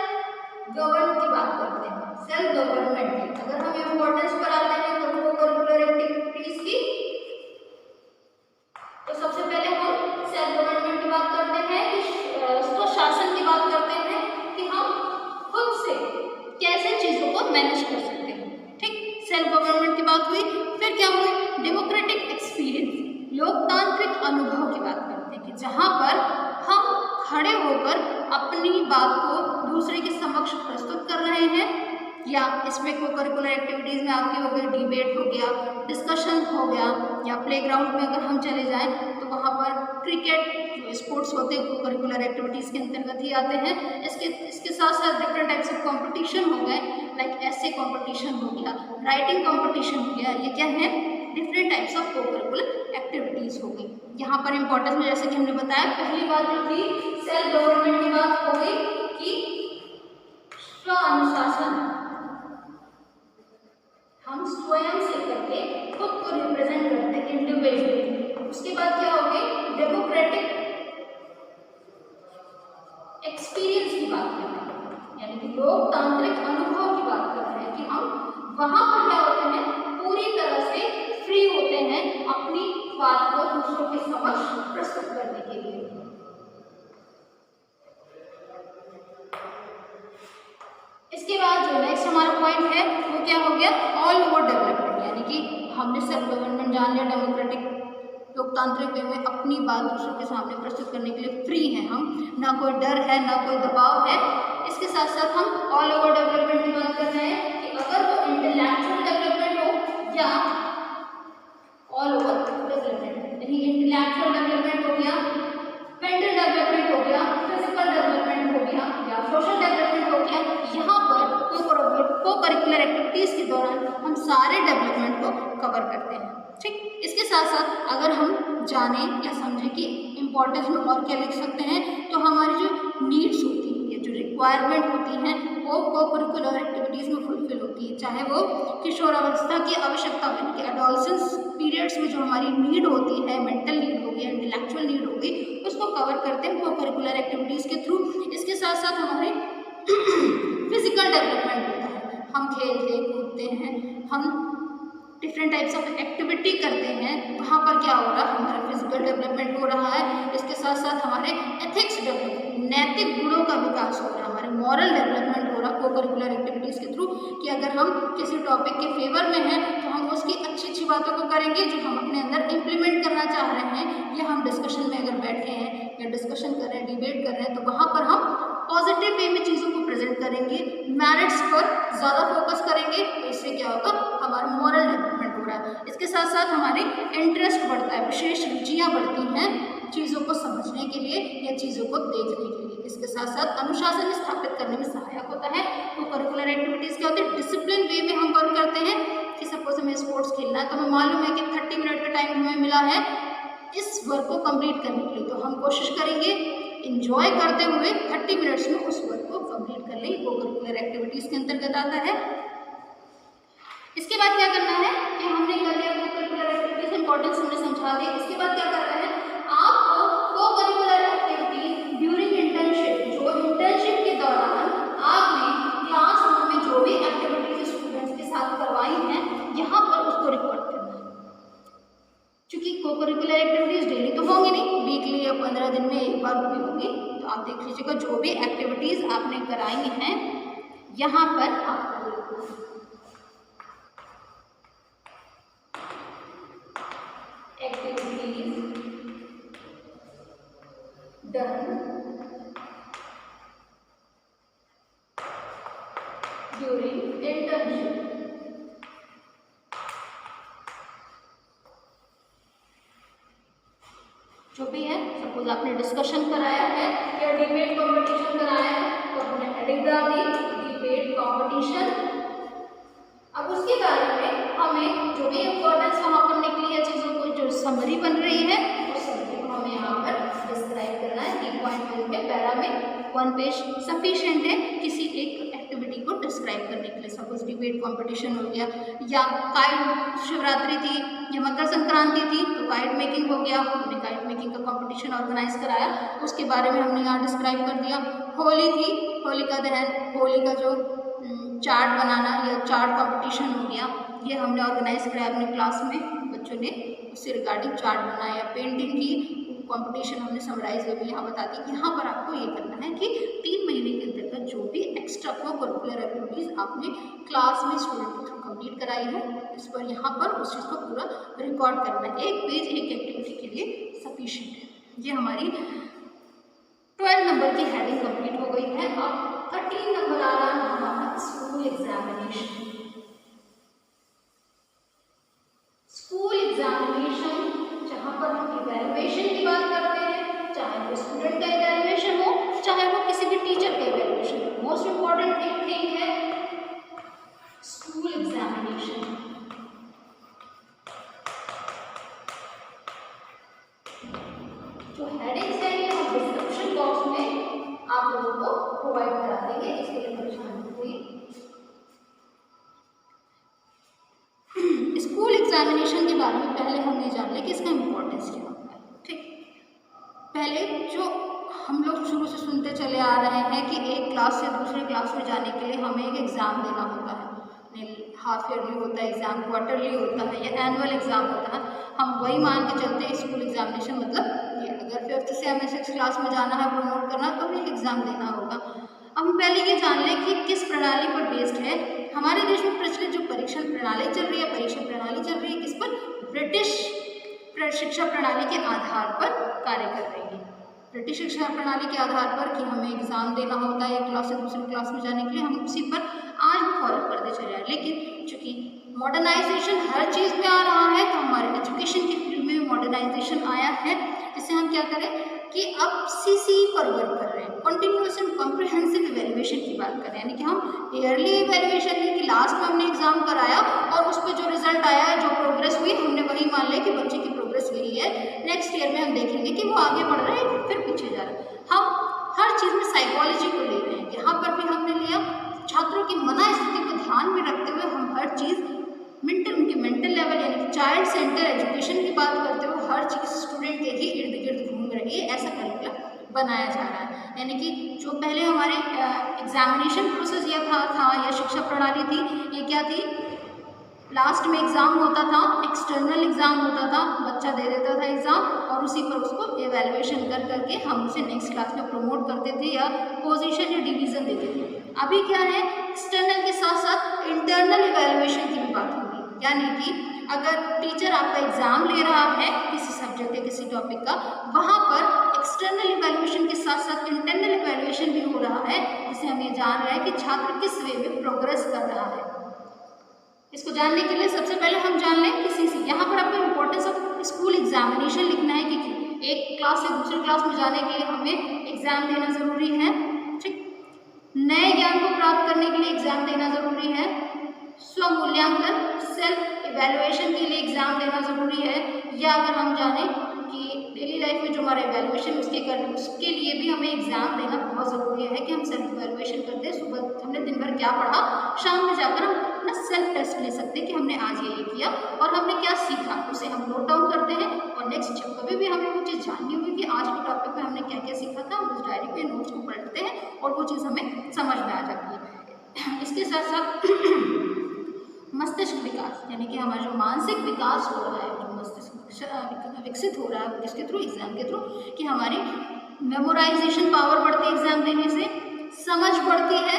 गवर्न की बात करते हैं, सेल्फ गवर्नमेंट की। अगर हम इम्पोर्टेंस पर आते हैं तो को करिकुलर एक्टिविटीज की, तो सबसे पहले हम सेल्फ गवर्नमेंट की बात करते हैं, कि स्वशासन की बात करते हैं, कि हम खुद से कैसे चीजों को मैनेज कर सकते हैं। ठीक, सेल्फ गवर्नमेंट की बात हुई। फिर क्या हुई, डेमोक्रेटिक एक्सपीरियंस, लोकतांत्रिक अनुभव की बात करते हैं, कि जहाँ पर हम खड़े होकर अपनी बात को दूसरे के समक्ष प्रस्तुत कर रहे हैं, या इसमें को करिकुलर एक्टिविटीज़ में आपकी हो गई डिबेट हो गया, डिस्कशन हो गया, या प्लेग्राउंड में अगर हम चले जाएं तो वहाँ पर क्रिकेट जो स्पोर्ट्स होते हैं को करिकुलर एक्टिविटीज़ के अंतर्गत ही आते हैं। इसके साथ साथ डिफरेंट टाइप्स ऑफ कॉम्पिटिशन हो गए, लाइक ऐसे कॉम्पिटिशन हो गया, राइटिंग कॉम्पिटिशन हो गया, ये क्या है, डिफरेंट टाइप्स ऑफ को करिकुलर एक्टिविटीज़ हो गई। यहाँ पर इंपॉर्टेंस में जैसे कि हमने बताया, पहली बात जो थी सेल्फ गवर्नमेंट की बात हो गई कि स्व अनुशासन, हम स्वयं से करके खुद को रिप्रेजेंट करते हैं इंडिविजुअली। उसके बाद क्या हो गई, डेमोक्रेटिक एक्सपीरियंस की बात कर रहे हैं, यानी कि लोकतांत्रिक अनुभव की बात कर रहे हैं, कि हम वहां पर क्या होते हैं, पूरी तरह से फ्री होते हैं अपनी बात को दूसरों के समक्ष प्रस्तुत करने के लिए। इसके बाद जो नेक्स्ट हमारा पॉइंट है वो क्या हो गया, ऑल ओवर डेवलपमेंट, यानी कि हमने सेल्फ गवर्नमेंट जान लिया, डेमोक्रेटिक लोकतांत्रिक वे में अपनी बात दूसरों के सामने प्रस्तुत करने के लिए फ्री हैं हम, ना कोई डर है ना कोई दबाव है। इसके साथ साथ हम ऑल ओवर डेवलपमेंट की बात कर रहे हैं, कि अगर वो इंटेलेक्चुअल डेवलपमेंट हो या ऑल ओवर डेवलपमेंट, यानी इंटेलेक्चुअल डेवलपमेंट हो गया, मेंटल डेवलपमेंट हो गया, फिजिकल डेवलपमेंट हो गया, या सोशल डेवलपमेंट हो गया, यहाँ पर को करिकुलर एक्टिविटीज़ के दौरान हम सारे डेवलपमेंट को कवर करते हैं। ठीक, इसके साथ साथ अगर हम जानें या समझें कि इम्पोर्टेंस में और क्या लिख सकते हैं, तो हमारी जो नीड्स होती है, जो रिक्वायरमेंट होती हैं, वो को करिकुलर एक्टिविटीज़ में फुलफिल होती है। चाहे वो किशोरावस्था की आवश्यकता हो, कि एडोलसेंस पीरियड्स में जो हमारी नीड होती है, मेंटल नीड हो गई, इंटेलेक्चुअल नीड हो गई, उसको कवर करते हैं को करिकुलर एक्टिविटीज़ के थ्रू। इसके साथ साथ हमारे फिजिकल डेवलपमेंट होता है, हम खेलते कूदते हैं, हम डिफरेंट टाइप्स ऑफ एक्टिविटी करते हैं, वहाँ पर क्या हो रहा है, हमारा फिजिकल डेवलपमेंट हो रहा है, इसके साथ साथ हमारे एथिक्स डेवलपमेंट, नैतिक गुणों का विकास हो रहा है, हमारे मॉरल डेवलपमेंट हो रहा है को करिकुलर एक्टिविटीज़ के थ्रू, कि अगर हम किसी टॉपिक के फेवर में हैं तो हम उसकी अच्छी अच्छी बातों को करेंगे जो हम अपने अंदर इम्प्लीमेंट करना चाह रहे हैं, या हम डिस्कशन में अगर बैठे हैं या डिस्कशन कर रहे हैं, डिबेट कर रहे हैं, तो वहाँ पर हम पॉजिटिव वे में चीज़ों को प्रेजेंट करेंगे, मेरिट्स पर ज़्यादा फोकस करेंगे, तो इससे क्या होगा, हमारा मॉरल डेवलपमेंट हो रहा है। इसके साथ साथ हमारी इंटरेस्ट बढ़ता है, विशेष रुचियाँ बढ़ती हैं चीज़ों को समझने के लिए या चीज़ों को देखने के लिए। इसके साथ साथ अनुशासन स्थापित करने में सहायक होता है। तो करिकुलर एक्टिविटीज़ क्या होती है, डिसिप्लिन वे में हम वर्क करते हैं, कि सपोज हमें स्पोर्ट्स खेलना है तो हमें मालूम है कि 30 मिनट का टाइम हमें मिला है इस वर्क को कंप्लीट करने के लिए, तो हम कोशिश करेंगे इंजॉय करते हुए 30 मिनट्स में उस वर्क को कंप्लीट कर लें, वो करिकुलर एक्टिविटीज़ के अंतर्गत आता है। इसके बाद क्या करना है कि हमने कर लिया को करिकुलर एक्टिविटीज इंपॉर्टेंस हमने समझा दी। इसके बाद क्या करना है, आपको को करिकुलर एक्टिविटीज ड्यूरिंग इंटर्नशिप, जो इंटर्नशिप के दौरान आपने क्लासरूम में जो भी एक्टिविटीज स्टूडेंट्स के साथ करवाई हैं, यहाँ पर उसको रिकॉर्ड करना है। क्योंकि को करिकुलर एक्टिविटीज डेली तो होंगी नहीं, वीकली या 15 दिन में एक बार भी होगी, तो आप देख लीजिएगा जो भी एक्टिविटीज आपने कराई हैं यहाँ पर आप activities done during internship। जो भी है, सपोज आपने डिस्कशन कराया है या डिबेट कंपटीशन कराया है तो आपने हेडिंग डाल दी डिबेट कंपटीशन। अब उसके बारे में हमें जो भी इम्पोर्टेंस वहाँ पर निकली है चीज़ों को, जो समरी बन रही है उस समरी को हमें यहाँ पर डिस्क्राइब करना है। 3 पॉइंट में पैरा में 1 पेज सफिशिएंट है किसी एक एक्टिविटी को डिस्क्राइब करने के लिए। सपोज डिबेट कंपटीशन हो गया, या काइट शिवरात्रि थी या मकर संक्रांति थी तो काइट मेकिंग हो गया, हमने काइट मेकिंग का कंपटीशन ऑर्गेनाइज कराया, उसके बारे में हमने यहाँ डिस्क्राइब कर दिया। होली थी, होलिका दहन, होली का जो चार्ट बनाना या चार्ट कंपटीशन हो गया, ये हमने ऑर्गेनाइज कराया अपने क्लास में, बच्चों ने उससे रिगार्डिंग चार्ट बनाया। या पेंटिंग की कंपटीशन हमने समराइज वे में यहाँ बता दी। यहाँ पर आपको ये करना है कि 3 महीने के अंतर्गत जो भी एक्स्ट्रा को करिकुलर एक्टिविटीज़ आपने क्लास में स्टूडेंट के थ्रू कंप्लीट कराई है, इस पर यहाँ पर उस चीज़ को पूरा रिकॉर्ड करना है। 1 पेज एक एक्टिविटी के लिए सफिशिएंट है। ये हमारी 12 नंबर की हेडिंग कंप्लीट हो गई है। अब 13 नंबर आ रहा है हमारा स्कूल एग्जामिनेशन। स्कूल एग्जामिनेशन जहाँ पर हम इवैल्यूएशन की बात करते हैं, चाहे वो स्टूडेंट का इवैल्यूएशन हो चाहे वो किसी भी टीचर का इवैल्यूएशन हो, मोस्ट इम्पॉर्टेंट थिंग है स्कूल एग्जामिनेशन। जो हेडिंग्स है ये हम डिस्क्रिप्शन बॉक्स में आप लोगों को प्रोवाइड करा देंगे, इसके लिए परेशान मत होइए। स्कूल एग्जामिनेशन के बारे में पहले हमने जान लिया कि इसका इम्पोर्टेंस क्या होता है। ठीक, पहले जो हम लोग शुरू से सुनते चले आ रहे हैं कि एक क्लास से दूसरे क्लास में जाने के लिए हमें एक एग्ज़ाम देना होता है, हाफ ईयरली होता है एग्ज़ाम, क्वार्टरली होता है या एनुअल एग्ज़ाम होता है। हम वही मान के चलते हैं स्कूल एग्जामिनेशन मतलब ये, अगर 5th से हमें 6th क्लास में जाना है, प्रमोट करना, तो हमें एग्ज़ाम देना होगा। अब हम पहले ये जान लें कि किस प्रणाली पर बेस्ड है। हमारे देश में प्रचलित जो परीक्षण प्रणाली चल रही है, परीक्षा प्रणाली चल रही है, किस पर, ब्रिटिश शिक्षा प्रणाली के आधार पर कार्य कर रही है। ब्रिटिश शिक्षा प्रणाली के आधार पर कि हमें एग्ज़ाम देना होता है एक क्लास से दूसरी क्लास में जाने के लिए, हम उसी पर आज भी फॉलो करते चले आए। लेकिन चूँकि मॉडर्नाइजेशन हर चीज़ में आ रहा है, तो हमारे एजुकेशन की फील्ड में मॉडर्नाइजेशन आया है, जिससे हम क्या करें कि अब CCE पर वर्क कर रहे हैं, कंटिन्यूअस एंड कॉम्प्रिहेंसिव इवैल्यूएशन की बात कर रहे हैं। यानी कि हम ईयरली इवैल्यूएशन नहीं कि लास्ट में हमने एग्जाम कराया और उस पर जो रिजल्ट आया, जो प्रोग्रेस हुई, हमने वही मान लिया कि बच्चे की प्रोग्रेस यही है, नेक्स्ट ईयर में हम देखेंगे कि वो आगे बढ़ रहा है फिर पीछे जा रहा है। हम हर चीज़ में साइकोलॉजी को ले रहे हैं, यहाँ पर भी हमने लिया छात्रों की मना स्थिति को ध्यान में रखते हुए हम हर चीज़ उनके मेंटल लेवल यानी कि चाइल्ड सेंटर एजुकेशन की बात करते हुए हर चीज़ स्टूडेंट के ही इर्द गिर्द घूम रही है, ऐसा करिकुलम बनाया जा रहा है। यानी कि जो पहले हमारे एग्जामिनेशन प्रोसेस या था या शिक्षा प्रणाली थी, ये क्या थी, लास्ट में एग्ज़ाम होता था, एक्सटर्नल एग्ज़ाम होता था, बच्चा दे देता था एग्ज़ाम और उसी पर उसको एवेल्युएशन कर करके हम उसे नेक्स्ट क्लास में प्रमोट करते थे या पोजीशन या डिवीज़न देते थे। अभी क्या है, एक्सटर्नल के साथ साथ इंटरनल एवेल्युएशन की भी बात होगी, यानी कि अगर टीचर आपका एग्ज़ाम ले रहा है किसी सब्जेक्ट या किसी टॉपिक का, वहाँ पर एक्सटर्नल इवैल्यूएशन के साथ साथ इंटरनल इवैल्यूएशन भी हो रहा है, जिससे हम ये जान रहे हैं कि छात्र किस वे में प्रोग्रेस कर रहा है। इसको जानने के लिए सबसे पहले हम जान लें कि सीसी, यहाँ पर आपको इम्पोर्टेंस ऑफ स्कूल एग्जामिनेशन लिखना है कि एक क्लास से दूसरे क्लास में जाने के लिए हमें एग्ज़ाम देना ज़रूरी है, ठीक। नए ज्ञान को प्राप्त करने के लिए एग्ज़ाम देना ज़रूरी है, स्वमूल्यांकन सेल्फ इवैल्यूएशन के लिए एग्ज़ाम देना ज़रूरी है, या अगर हम जानें कि डेली लाइफ में जो हमारा इवैल्यूएशन उसके लिए भी हमें एग्ज़ाम देना बहुत ज़रूरी है कि हम सेल्फ इवैल्यूएशन करते हैं। सुबह हमने दिन भर क्या पढ़ा, शाम में जाकर हम अपना सेल्फ टेस्ट ले सकते हैं कि हमने आज ये किया और हमने क्या सीखा, उसे हम नोट डाउन करते हैं और नेक्स्ट जब कभी भी हमें वो चीज़ जाननी होगी कि आज के टॉपिक में हमने क्या क्या सीखा था, उस डायरी पे नोट्स को पढ़ते हैं और वो चीज़ हमें समझ में आ जाती है। इसके साथ साथ मस्तिष्क विकास, यानी कि हमारा जो मानसिक विकास हो रहा है, जो मस्तिष्क विकसित हो रहा है किसके थ्रू, एग्जाम के थ्रू, कि हमारी मेमोराइजेशन पावर बढ़ती है एग्जाम देने से, समझ बढ़ती है,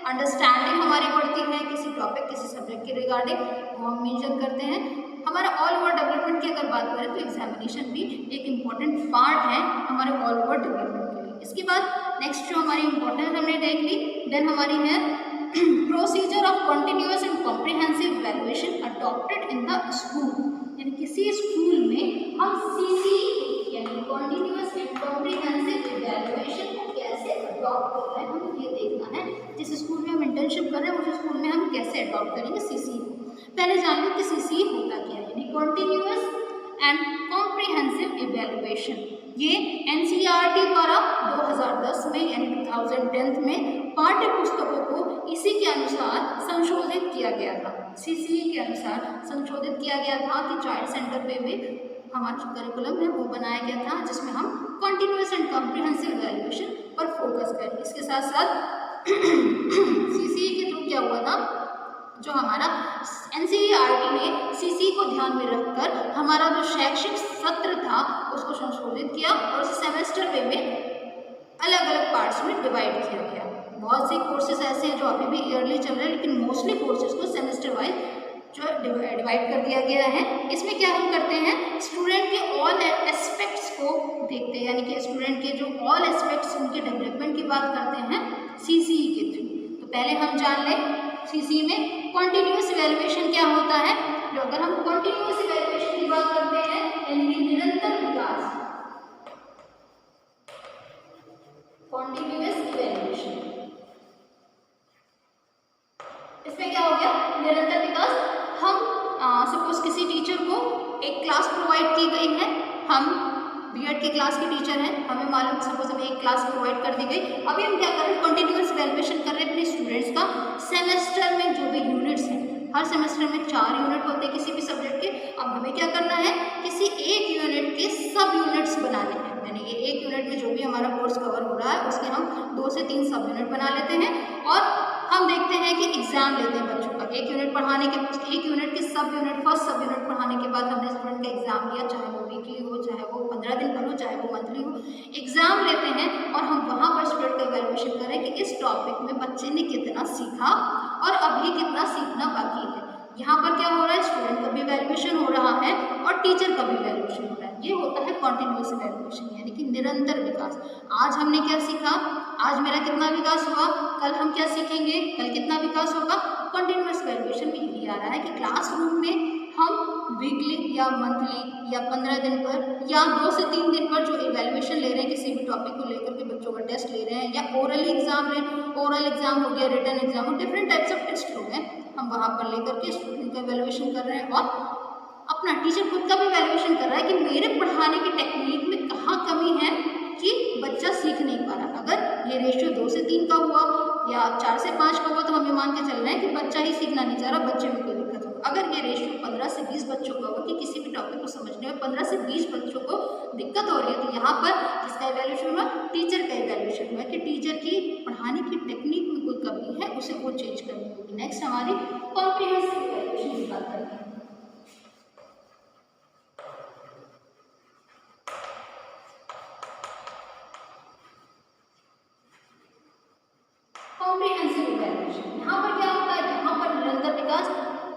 अंडरस्टैंडिंग हमारी बढ़ती है किसी टॉपिक किसी सब्जेक्ट के रिगार्डिंग, वो हम मेंशन करते हैं। हमारा ऑल ओवर डेवलपमेंट की अगर बात करें तो एग्जामिनेशन भी एक इम्पॉर्टेंट पार्ट है हमारे ऑल ओवर डेवलपमेंट के लिए। इसके बाद नेक्स्ट जो हमारी इंपॉर्टेंस हमने देख ली, देन हमारी है procedure of continuous and comprehensive evaluation adopted in the school, यानी किसी स्कूल में हम सीसी यानी कंटिन्यूअस एंड कॉम्प्रिहेंसिव इवैल्यूएशन को कैसे अडॉप्ट कर रहे हैं, हमें ये देखना है। जिस स्कूल में हम इंटर्नशिप कर रहे हैं उस स्कूल में हम कैसे अडॉप्ट करेंगे सीसी को। पहले जान लो कि सीसी होता क्या है, यानी कंटिन्यूअस एंड कॉम्प्रिहेंसिव इवैल्यूएशन। ये एनसीईआरटी द्वारा 2010 में यानी 2010 में पाठ्य पुस्तकों को इसी के अनुसार संशोधित किया गया था, सीसीई के अनुसार संशोधित किया गया था कि चाइल्ड सेंटर पे भी हमारा जो करिकुलम है वो बनाया गया था, जिसमें हम कंटिन्यूअस एंड कॉम्प्रिहेंसिव इवैल्यूएशन पर फोकस करें। इसके साथ साथ सीसीई के थ्रू क्या हुआ था, जो हमारा एनसीईआरटी ने सीसी को ध्यान में रखकर हमारा जो शैक्षिक सत्र था उसको संशोधित किया और उसे सेमेस्टर वे में अलग अलग पार्ट्स में डिवाइड किया गया। बहुत से कोर्सेज ऐसे हैं जो अभी भी ईयरली चल रहे हैं, लेकिन मोस्टली कोर्सेज को सेमेस्टर वाइज जो डिवाइड कर दिया गया है। इसमें क्या हम करते हैं, स्टूडेंट के ऑल एस्पेक्ट्स को देखते हैं, यानी कि स्टूडेंट के जो ऑल एस्पेक्ट्स उनके डेवलपमेंट की बात करते हैं सीसीई के थ्रू। तो पहले हम जान लें सीसी में कॉन्टिन्यूअस इवैल्यूएशन क्या होता है। जो अगर हम कॉन्टिन्यूअस इवैल्यूएशन की बात करते हैं यानी कि निरंतर विकास, कॉन्टिन्यूअस इवैल्यूएशन, इसमें क्या हो गया, निरंतर विकास। हम सपोज किसी टीचर को एक क्लास प्रोवाइड की गई है, हम बीएड की क्लास के टीचर हैं, हमें मालूम सपोज हमें एक क्लास प्रोवाइड कर दी गई, अभी हम क्या कर रहे हैं, कंटिन्यूअस इवैल्यूएशन कर रहे हैं अपने स्टूडेंट्स का। सेमेस्टर में जो भी यूनिट्स हैं, हर सेमेस्टर में 4 यूनिट होते हैं किसी भी सब्जेक्ट के, अब हमें क्या करना है, किसी एक यूनिट के सब यूनिट्स बनाने हैं, यानी कि एक यूनिट में जो भी हमारा कोर्स कवर हो रहा है उसके हम 2 से 3 सब यूनिट बना लेते हैं और हम देखते हैं कि एग्जाम लेते हैं बच्चों का। एक यूनिट पढ़ाने के एक यूनिट के सब यूनिट फर्स्ट सब यूनिट पढ़ाने के बाद हमने स्टूडेंट का एग्जाम लिया, चाहे वो वीकली हो, चाहे वो 15 दिन पर हो, चाहे वो मंथली हो, एग्जाम लेते हैं और हम वहाँ पर स्टूडेंट का इवैल्यूएशन करें कि इस टॉपिक में बच्चे ने कितना सीखा और अभी कितना सीखना बाकी है। यहाँ पर क्या हो रहा है, स्टूडेंट का भी इवैल्यूएशन हो रहा है और टीचर का भी इवैल्यूएशन हो रहा है। ये होता है कॉन्टिन्यूअस इवैल्यूएशन, यानी कि निरंतर विकास। आज हमने क्या सीखा, आज मेरा कितना विकास हुआ, कल हम क्या सीखेंगे, कल कितना विकास होगा। कॉन्टिन्यूअस इवैल्यूएशन में यही आ रहा है कि क्लासरूम में हम वीकली या मंथली या 15 दिन पर या 2 से 3 दिन पर जो इवैल्यूएशन ले रहे हैं किसी भी टॉपिक को लेकर के बच्चों का टेस्ट ले रहे हैं, या ओरल एग्जाम ले, ओरल एग्जाम हो गया, रिटन एग्जाम हो, डिफरेंट टाइप्स ऑफ टेस्ट हो गए, हम वहाँ पर लेकर के स्टूडेंट का इवैल्यूएशन कर रहे हैं और अपना टीचर खुद का भी इवैल्यूएशन कर रहा है कि मेरे पढ़ाने की टेक्निक में कहाँ कमी है कि बच्चा सीख नहीं पा रहा। अगर ये रेशियो 2 से 3 का हुआ या 4 से 5 का हुआ तो हम ये मान के चल रहे हैं कि बच्चा ही सीखना नहीं चाह रहा, बच्चे में कोई दिक्कत हो। अगर ये रेशियो 15 से 20 बच्चों का हो कि किसी भी टॉपिक को समझने में 15 से 20 बच्चों को दिक्कत हो रही है, तो यहाँ पर किसका इवैल्यूएशन हुआ, टीचर का इवैल्यूएशन हुआ कि टीचर की पढ़ाने की टेक्निक में कोई कमी है उसे वो चेंज करनी होगी। नेक्स्ट हमारी कॉम्प्रिहेंसिव इवैल्यूएशन की बात करते हैं। कॉम्प्रिहेंसिव इवैल्यूएशन यहाँ पर क्या होता है, यहाँ पर निरंतर विकास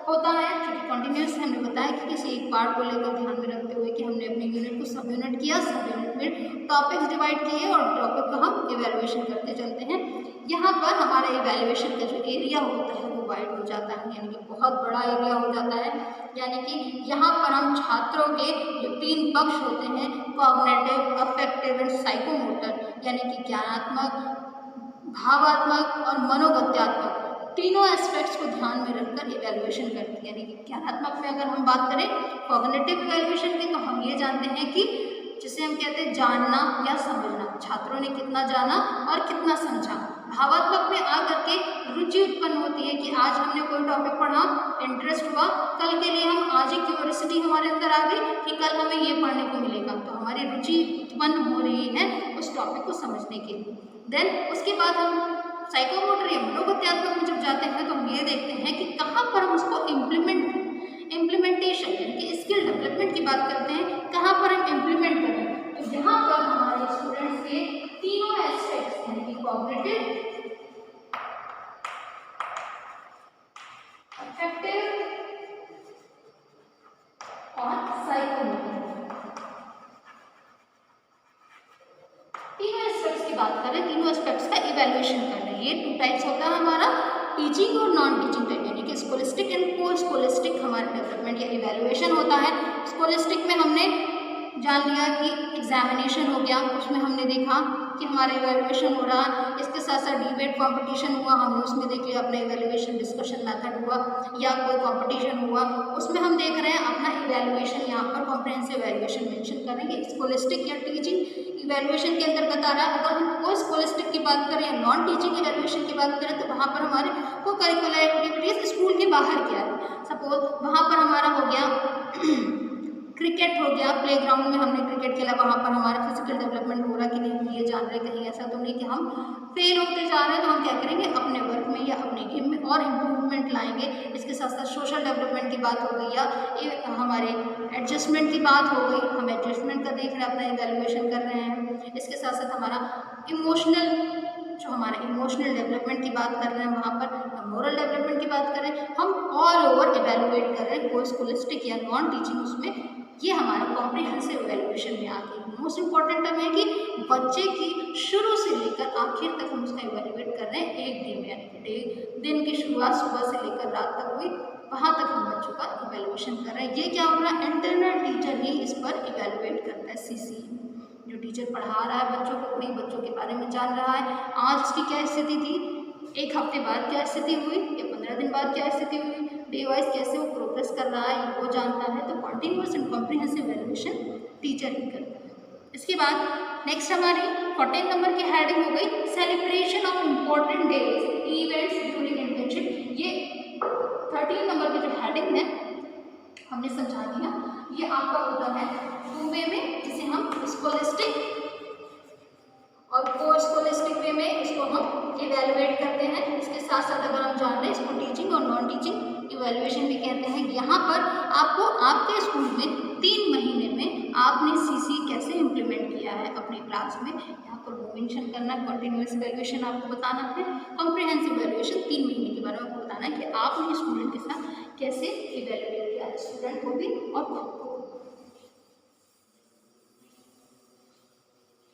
होता है, क्योंकि कंटिन्यूस हमने बताया कि किसी एक पार्ट को लेकर ध्यान में रखते हुए कि हमने अपने यूनिट को सब यूनिट किया, सब यूनिट में टॉपिक्स डिवाइड किए और टॉपिक का हम इवैल्यूएशन करते चलते हैं। यहाँ पर हमारा इवैल्यूएशन का जो एरिया होता है वो वाइड हो जाता है, यानी कि बहुत बड़ा एरिया हो जाता है। यानी कि यहाँ पर हम छात्रों के जो 3 पक्ष होते हैं, कॉग्निटिव, अफेक्टिव एंड साइकोमोटर, यानी कि ज्ञानात्मक, भावात्मक और मनोगत्यात्मक, तीनों एस्पेक्ट्स को ध्यान में रखकर इवैल्यूएशन करती है। यानी कि ज्ञानात्मक में अगर हम बात करें कॉग्निटिव इवैल्यूएशन की, तो हम ये जानते हैं कि जिसे हम कहते हैं जानना या समझना, छात्रों ने कितना जाना और कितना समझा। भावात्मक में आकर के रुचि उत्पन्न होती है कि आज हमने कोई टॉपिक पढ़ा, इंटरेस्ट हुआ, कल के लिए हम आज ही क्यूरियोसिटी हमारे अंदर आ गई कि कल हमें ये पढ़ने को मिलेगा, तो हमारी रुचि उत्पन्न हो रही है उस टॉपिक को समझने के लिए। देन उसके बाद हम साइकोमोटर या मनोगत्यात्मक में जब जाते हैं तो हम ये देखते हैं कि कहाँ पर हम उसको इम्प्लीमेंटेशन यानी कि स्किल डेवलपमेंट की बात करते हैं, कहाँ पर हम इम्प्लीमेंट करें। तो यहाँ पर हमारे स्टूडेंट्स के तीनों एस्पेक्ट्स यानी कि कॉग्निटिव, अफेक्टिव और साइकोमोटर, तीनों एस्पेक्ट्स की बात करें, तीनों एस्पेक्ट्स का इवैल्यूएशन कर रहे हैं। ये 2 टाइप्स होता है हमारा, टीचिंग और नॉन टीचिंग टाइप, यानी कि स्कोलिस्टिक एंड को स्कोलिस्टिक हमारा डेवलपमेंट या इवैल्यूएशन होता है। स्कोलिस्टिक में हमने जान लिया कि एग्जामिनेशन हो गया, उसमें हमने देखा कि हमारा इवैल्यूएशन हो रहा है। इसके साथ साथ डिबेट कंपटीशन हुआ, हमने उसमें देख लिया अपना इवैल्यूएशन, डिस्कशन मेथड हुआ या कोई कंपटीशन हुआ, उसमें हम देख रहे हैं अपना इवैल्यूएशन। यहाँ पर कॉम्प्रिहेंसिव इवैल्यूएशन मेंशन करेंगे। स्कोलिस्टिक या टीचिंग इवैल्यूएशन के अंतर्गत आ रहा है। अगर हम को स्कोलिस्टिक की बात करें या नॉन टीचिंग इवैल्यूएशन की बात करें तो वहाँ पर हमारे को करिकुलर एक्टिविटीज स्कूल के बाहर क्या है। सपोज वहाँ पर हमारा हो गया क्रिकेट हो गया, प्लेग्राउंड में हमने क्रिकेट खेला, वहाँ पर हमारा फिजिकल डेवलपमेंट हो रहा कि नहीं, हम ये जान रहे, कहीं ऐसा तो नहीं कि हम फेल होते जा रहे हैं, तो हम क्या करेंगे अपने वर्क में या अपने गेम में और इम्प्रूवमेंट लाएंगे। इसके साथ साथ सोशल डेवलपमेंट की बात हो गई या हमारे एडजस्टमेंट की बात हो गई, हम एडजस्टमेंट का देख रहे हैं, अपना इवैल्यूएशन कर रहे हैं। इसके साथ साथ हमारा इमोशनल डेवलपमेंट की बात कर रहे हैं, वहाँ पर मोरल डेवलपमेंट की बात करें, हम ऑल ओवर इवैल्यूएट कर रहे हैं, कोई स्कूलिस्टिक या नॉन टीचिंग, उसमें ये हमारे कॉम्प्रिहेंसिव इवैल्यूएशन में आ गई। मोस्ट इंपॉर्टेंट टर्म है कि बच्चे की शुरू से लेकर आखिर तक हम उसका इवैल्यूएट कर रहे हैं एक दिन में, यानी दिन की शुरुआत सुबह से लेकर रात तक हुई, वहाँ तक हम बच्चों का इवैल्यूएशन कर रहे हैं। ये क्या हो रहा है, इंटरनल टीचर ही इस पर इवैल्यूएट करता है। सीसी जो टीचर पढ़ा रहा है बच्चों को, वही बच्चों के बारे में जान रहा है, आज उसकी क्या स्थिति थी, एक हफ्ते बाद क्या स्थिति हुई या 15 दिन बाद क्या स्थिति हुई, डे वाइज कैसे वो प्रोग्रेस कर रहा है वो जानता है। तो continuous and comprehensive evaluation teacher ही करता है। इसके बाद नेक्स्ट हमारी 14 नंबर की हेडिंग हो गई celebration of important days events during internship. ये 13 नंबर की जो हेडिंग है हमने समझा दिया। ये आपका होता है 2 वे में, जिसे हम स्कोलिस्टिक और को स्कोलिस्टिक वे में इसको हम इवैल्यूएट करते हैं। इसके साथ साथ अगर हम जान रहे हैं इसको टीचिंग और नॉन टीचिंग इवैल्यूएशन भी कहते हैं। यहाँ पर आपको आपके स्कूल में 3 महीने में आपने सीसी कैसे इम्प्लीमेंट किया है अपनी क्लास में, यहाँ पर वो मेंशन करना है। कंटिन्यूअस इवैल्यूएशन आपको बताना है, कॉम्प्रिहेंसिव इवैल्यूएशन 3 महीने के बारे में आपको बताना है कि आपने स्टूडेंट के साथ कैसे इवैल्यूएट किया, स्टूडेंट को भी और खुद को।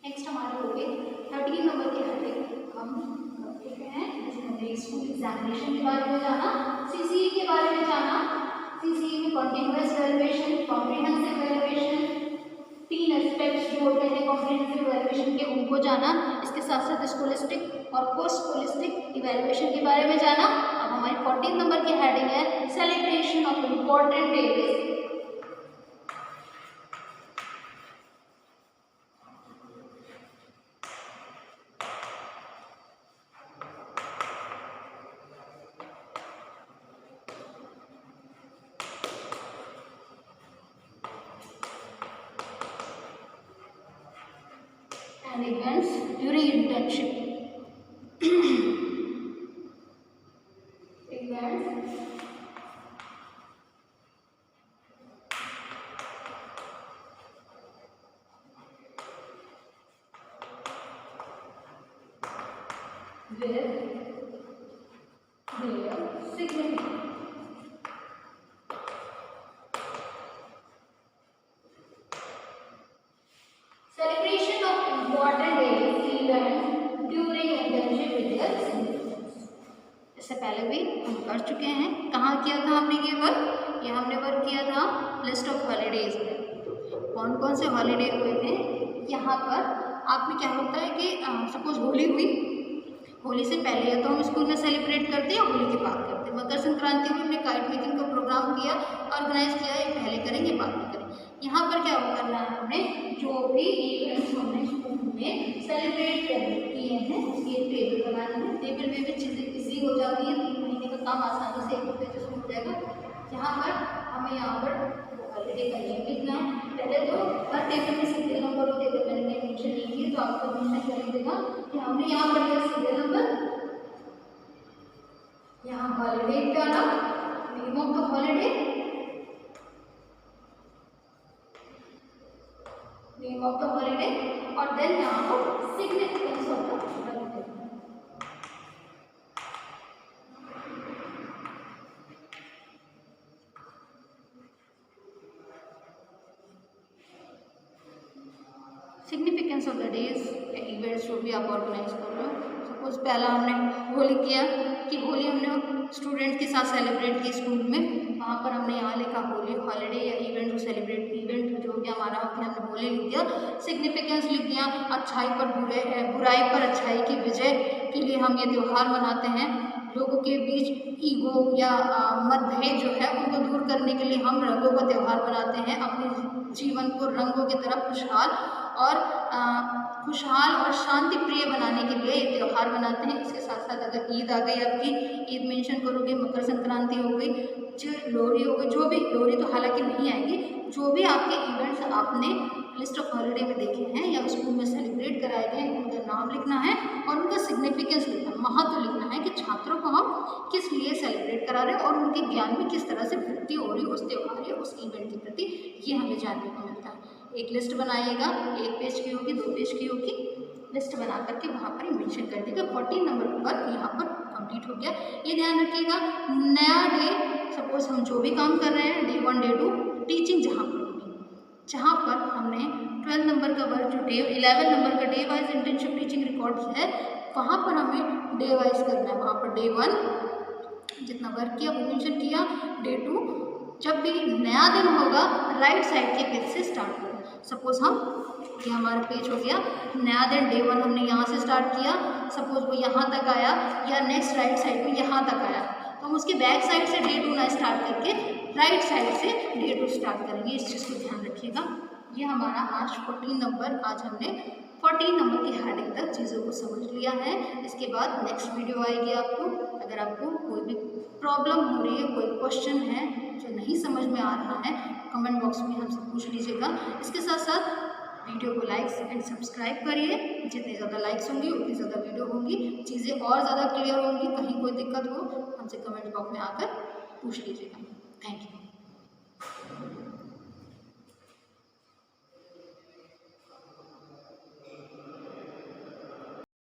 नेक्स्ट हमारे हो गए 13 नंबर की हेडिंग हम देखते हैं, जिसमें हमने स्कूल एग्जामिनेशन के बारे में जाना, सीसीई के बारे में जाना, सीसीई में continuous evaluation, comprehensive evaluation, 3 aspects जो होते हैं कॉम्प्रिहेंसिव इवैल्यूएशन के उनको जाना। इसके साथ साथ स्कोलिस्टिक और पोस्ट स्कोलिस्टिक इवैल्यूएशन के बारे में जाना। अब हमारी 14 नंबर की हेडिंग है celebration of important days. events during internship. Events with their significance. Celebration of important days, events during internship with their significance. इससे पहले भी हम कर चुके हैं। कहाँ किया था हमने ये वर्क? ये हमने वर्क किया था लिस्ट ऑफ हॉलीडेज में। कौन कौन से हॉलीडे हुए थे? यहाँ पर आप में क्या होता है कि सपोज होली हुई, होली से पहले या तो हम स्कूल में सेलिब्रेट करते हैं या होली के बाद करते हैं। मकर संक्रांति में हमने काइट मेकिंग का प्रोग्राम किया, ऑर्गेनाइज किया, ये पहले करेंगे बाद में करेंगे। यहाँ पर क्या करना है, हमने जो भी इवेंट्स हमने स्कूल में सेलिब्रेट किए हैं उसकी एक टेबल बनानी है। टेबल में भी चीज़ें इजी हो जाती है, 3 महीने का काम आसानी से 1 हफ्ते से शुरू हो जाएगा। यहाँ पर हमें यहाँ पर हॉलीडे का नेम लिखना है। पहले तो हर टेबल में सीरियल नंबर होते हैं, मैंने मेंशन नहीं किए तो आपको मेंशन कर देगा कि हमने यहाँ पर लिया सीरियल नंबर, यहाँ हॉलीडे डाला, name of the holiday, name of the holiday और देन यहाँ पर significance of the holiday. Significance of the days या इवेंट्स जो भी आप ऑर्गेनाइज कर रहे हो। सपोज पहला हमने होली किया कि होली हमने स्टूडेंट्स के साथ सेलिब्रेट की स्कूल में, वहाँ पर हमने यहाँ लिखा होली हॉलीडे या इवेंट जो सेलिब्रेट इवेंट जो भी हमारा होता है, हमने होली लिख दिया। सिग्निफिकेंस लिख दिया, अच्छाई पर बुराई पर अच्छाई की विजय के लिए हम ये त्यौहार मनाते हैं। लोगों के बीच ईगो या मतभेद जो है उनको दूर करने के लिए हम रंगों का त्यौहार मनाते हैं। अपने जीवन को रंगों की तरफ खुशहाल और शांति प्रिय बनाने के लिए ये त्यौहार बनाते हैं। इसके साथ साथ अगर ईद आ गई, आपकी ईद मेंशन करोगे, मकर संक्रांति हो गई, जो लोहड़ी हो गई, जो भी, लोहड़ी तो हालांकि नहीं आएगी, जो भी आपके इवेंट्स आपने लिस्ट ऑफ हॉलीडे में देखे हैं या स्कूल में सेलिब्रेट कराए गए, उनका नाम लिखना है और उनका सिग्निफिकेंस लिखना है, महत्व लिखना है कि छात्रों को हम किस लिए सेलिब्रेट करा रहे हैं और उनके ज्ञान में किस तरह से वृद्धि हो रही है उस त्यौहार या उस इवेंट के प्रति, ये हमें जानने को मिलता है। एक लिस्ट बनाइएगा, 1 पेज की होगी, 2 पेज की होगी, लिस्ट बना करके वहाँ पर मेंशन कर देगा। 14 नंबर पर यहाँ पर कंप्लीट हो गया। ये ध्यान रखिएगा, नया डे, सपोज हम जो भी काम कर रहे हैं, डे 1 डे 2 टीचिंग जहाँ पर होगी, जहाँ पर हमने 12 नंबर का वर्क जो 11 नंबर का day wise internship teaching records है, वहाँ पर हमें डे वाइज करना है। वहाँ पर डे 1 जितना वर्क किया वो मेंशन किया, डे 2 जब भी नया दिन होगा राइट साइड के पेज से स्टार्ट होगा। सपोज हम, ये हमारा पेज हो गया, नया दिन डे 1 हमने यहाँ से स्टार्ट किया, सपोज वो यहाँ तक आया या नेक्स्ट राइट साइड में यहाँ तक आया, तो हम उसके बैक साइड से डे 2 ना स्टार्ट करके राइट साइड से डे 2 स्टार्ट करेंगे। इस चीज़ को ध्यान रखिएगा। ये हमारा आज 14 नंबर, आज हमने 14 नंबर की हेडिंग तक चीज़ों को समझ लिया है। इसके बाद नेक्स्ट वीडियो आएगी आपको। अगर आपको कोई भी प्रॉब्लम हो रही है, कोई क्वेश्चन है जो नहीं समझ में आ रहा है, कमेंट बॉक्स में हमसे पूछ लीजिएगा। इसके साथ साथ वीडियो को लाइक एंड सब्सक्राइब करिए। जितने ज़्यादा लाइक्स होंगी उतनी ज़्यादा वीडियो होंगी, चीज़ें और ज़्यादा क्लियर होंगी। कहीं कोई दिक्कत हो हमसे कमेंट बॉक्स में आकर पूछ लीजिएगा। Thank you.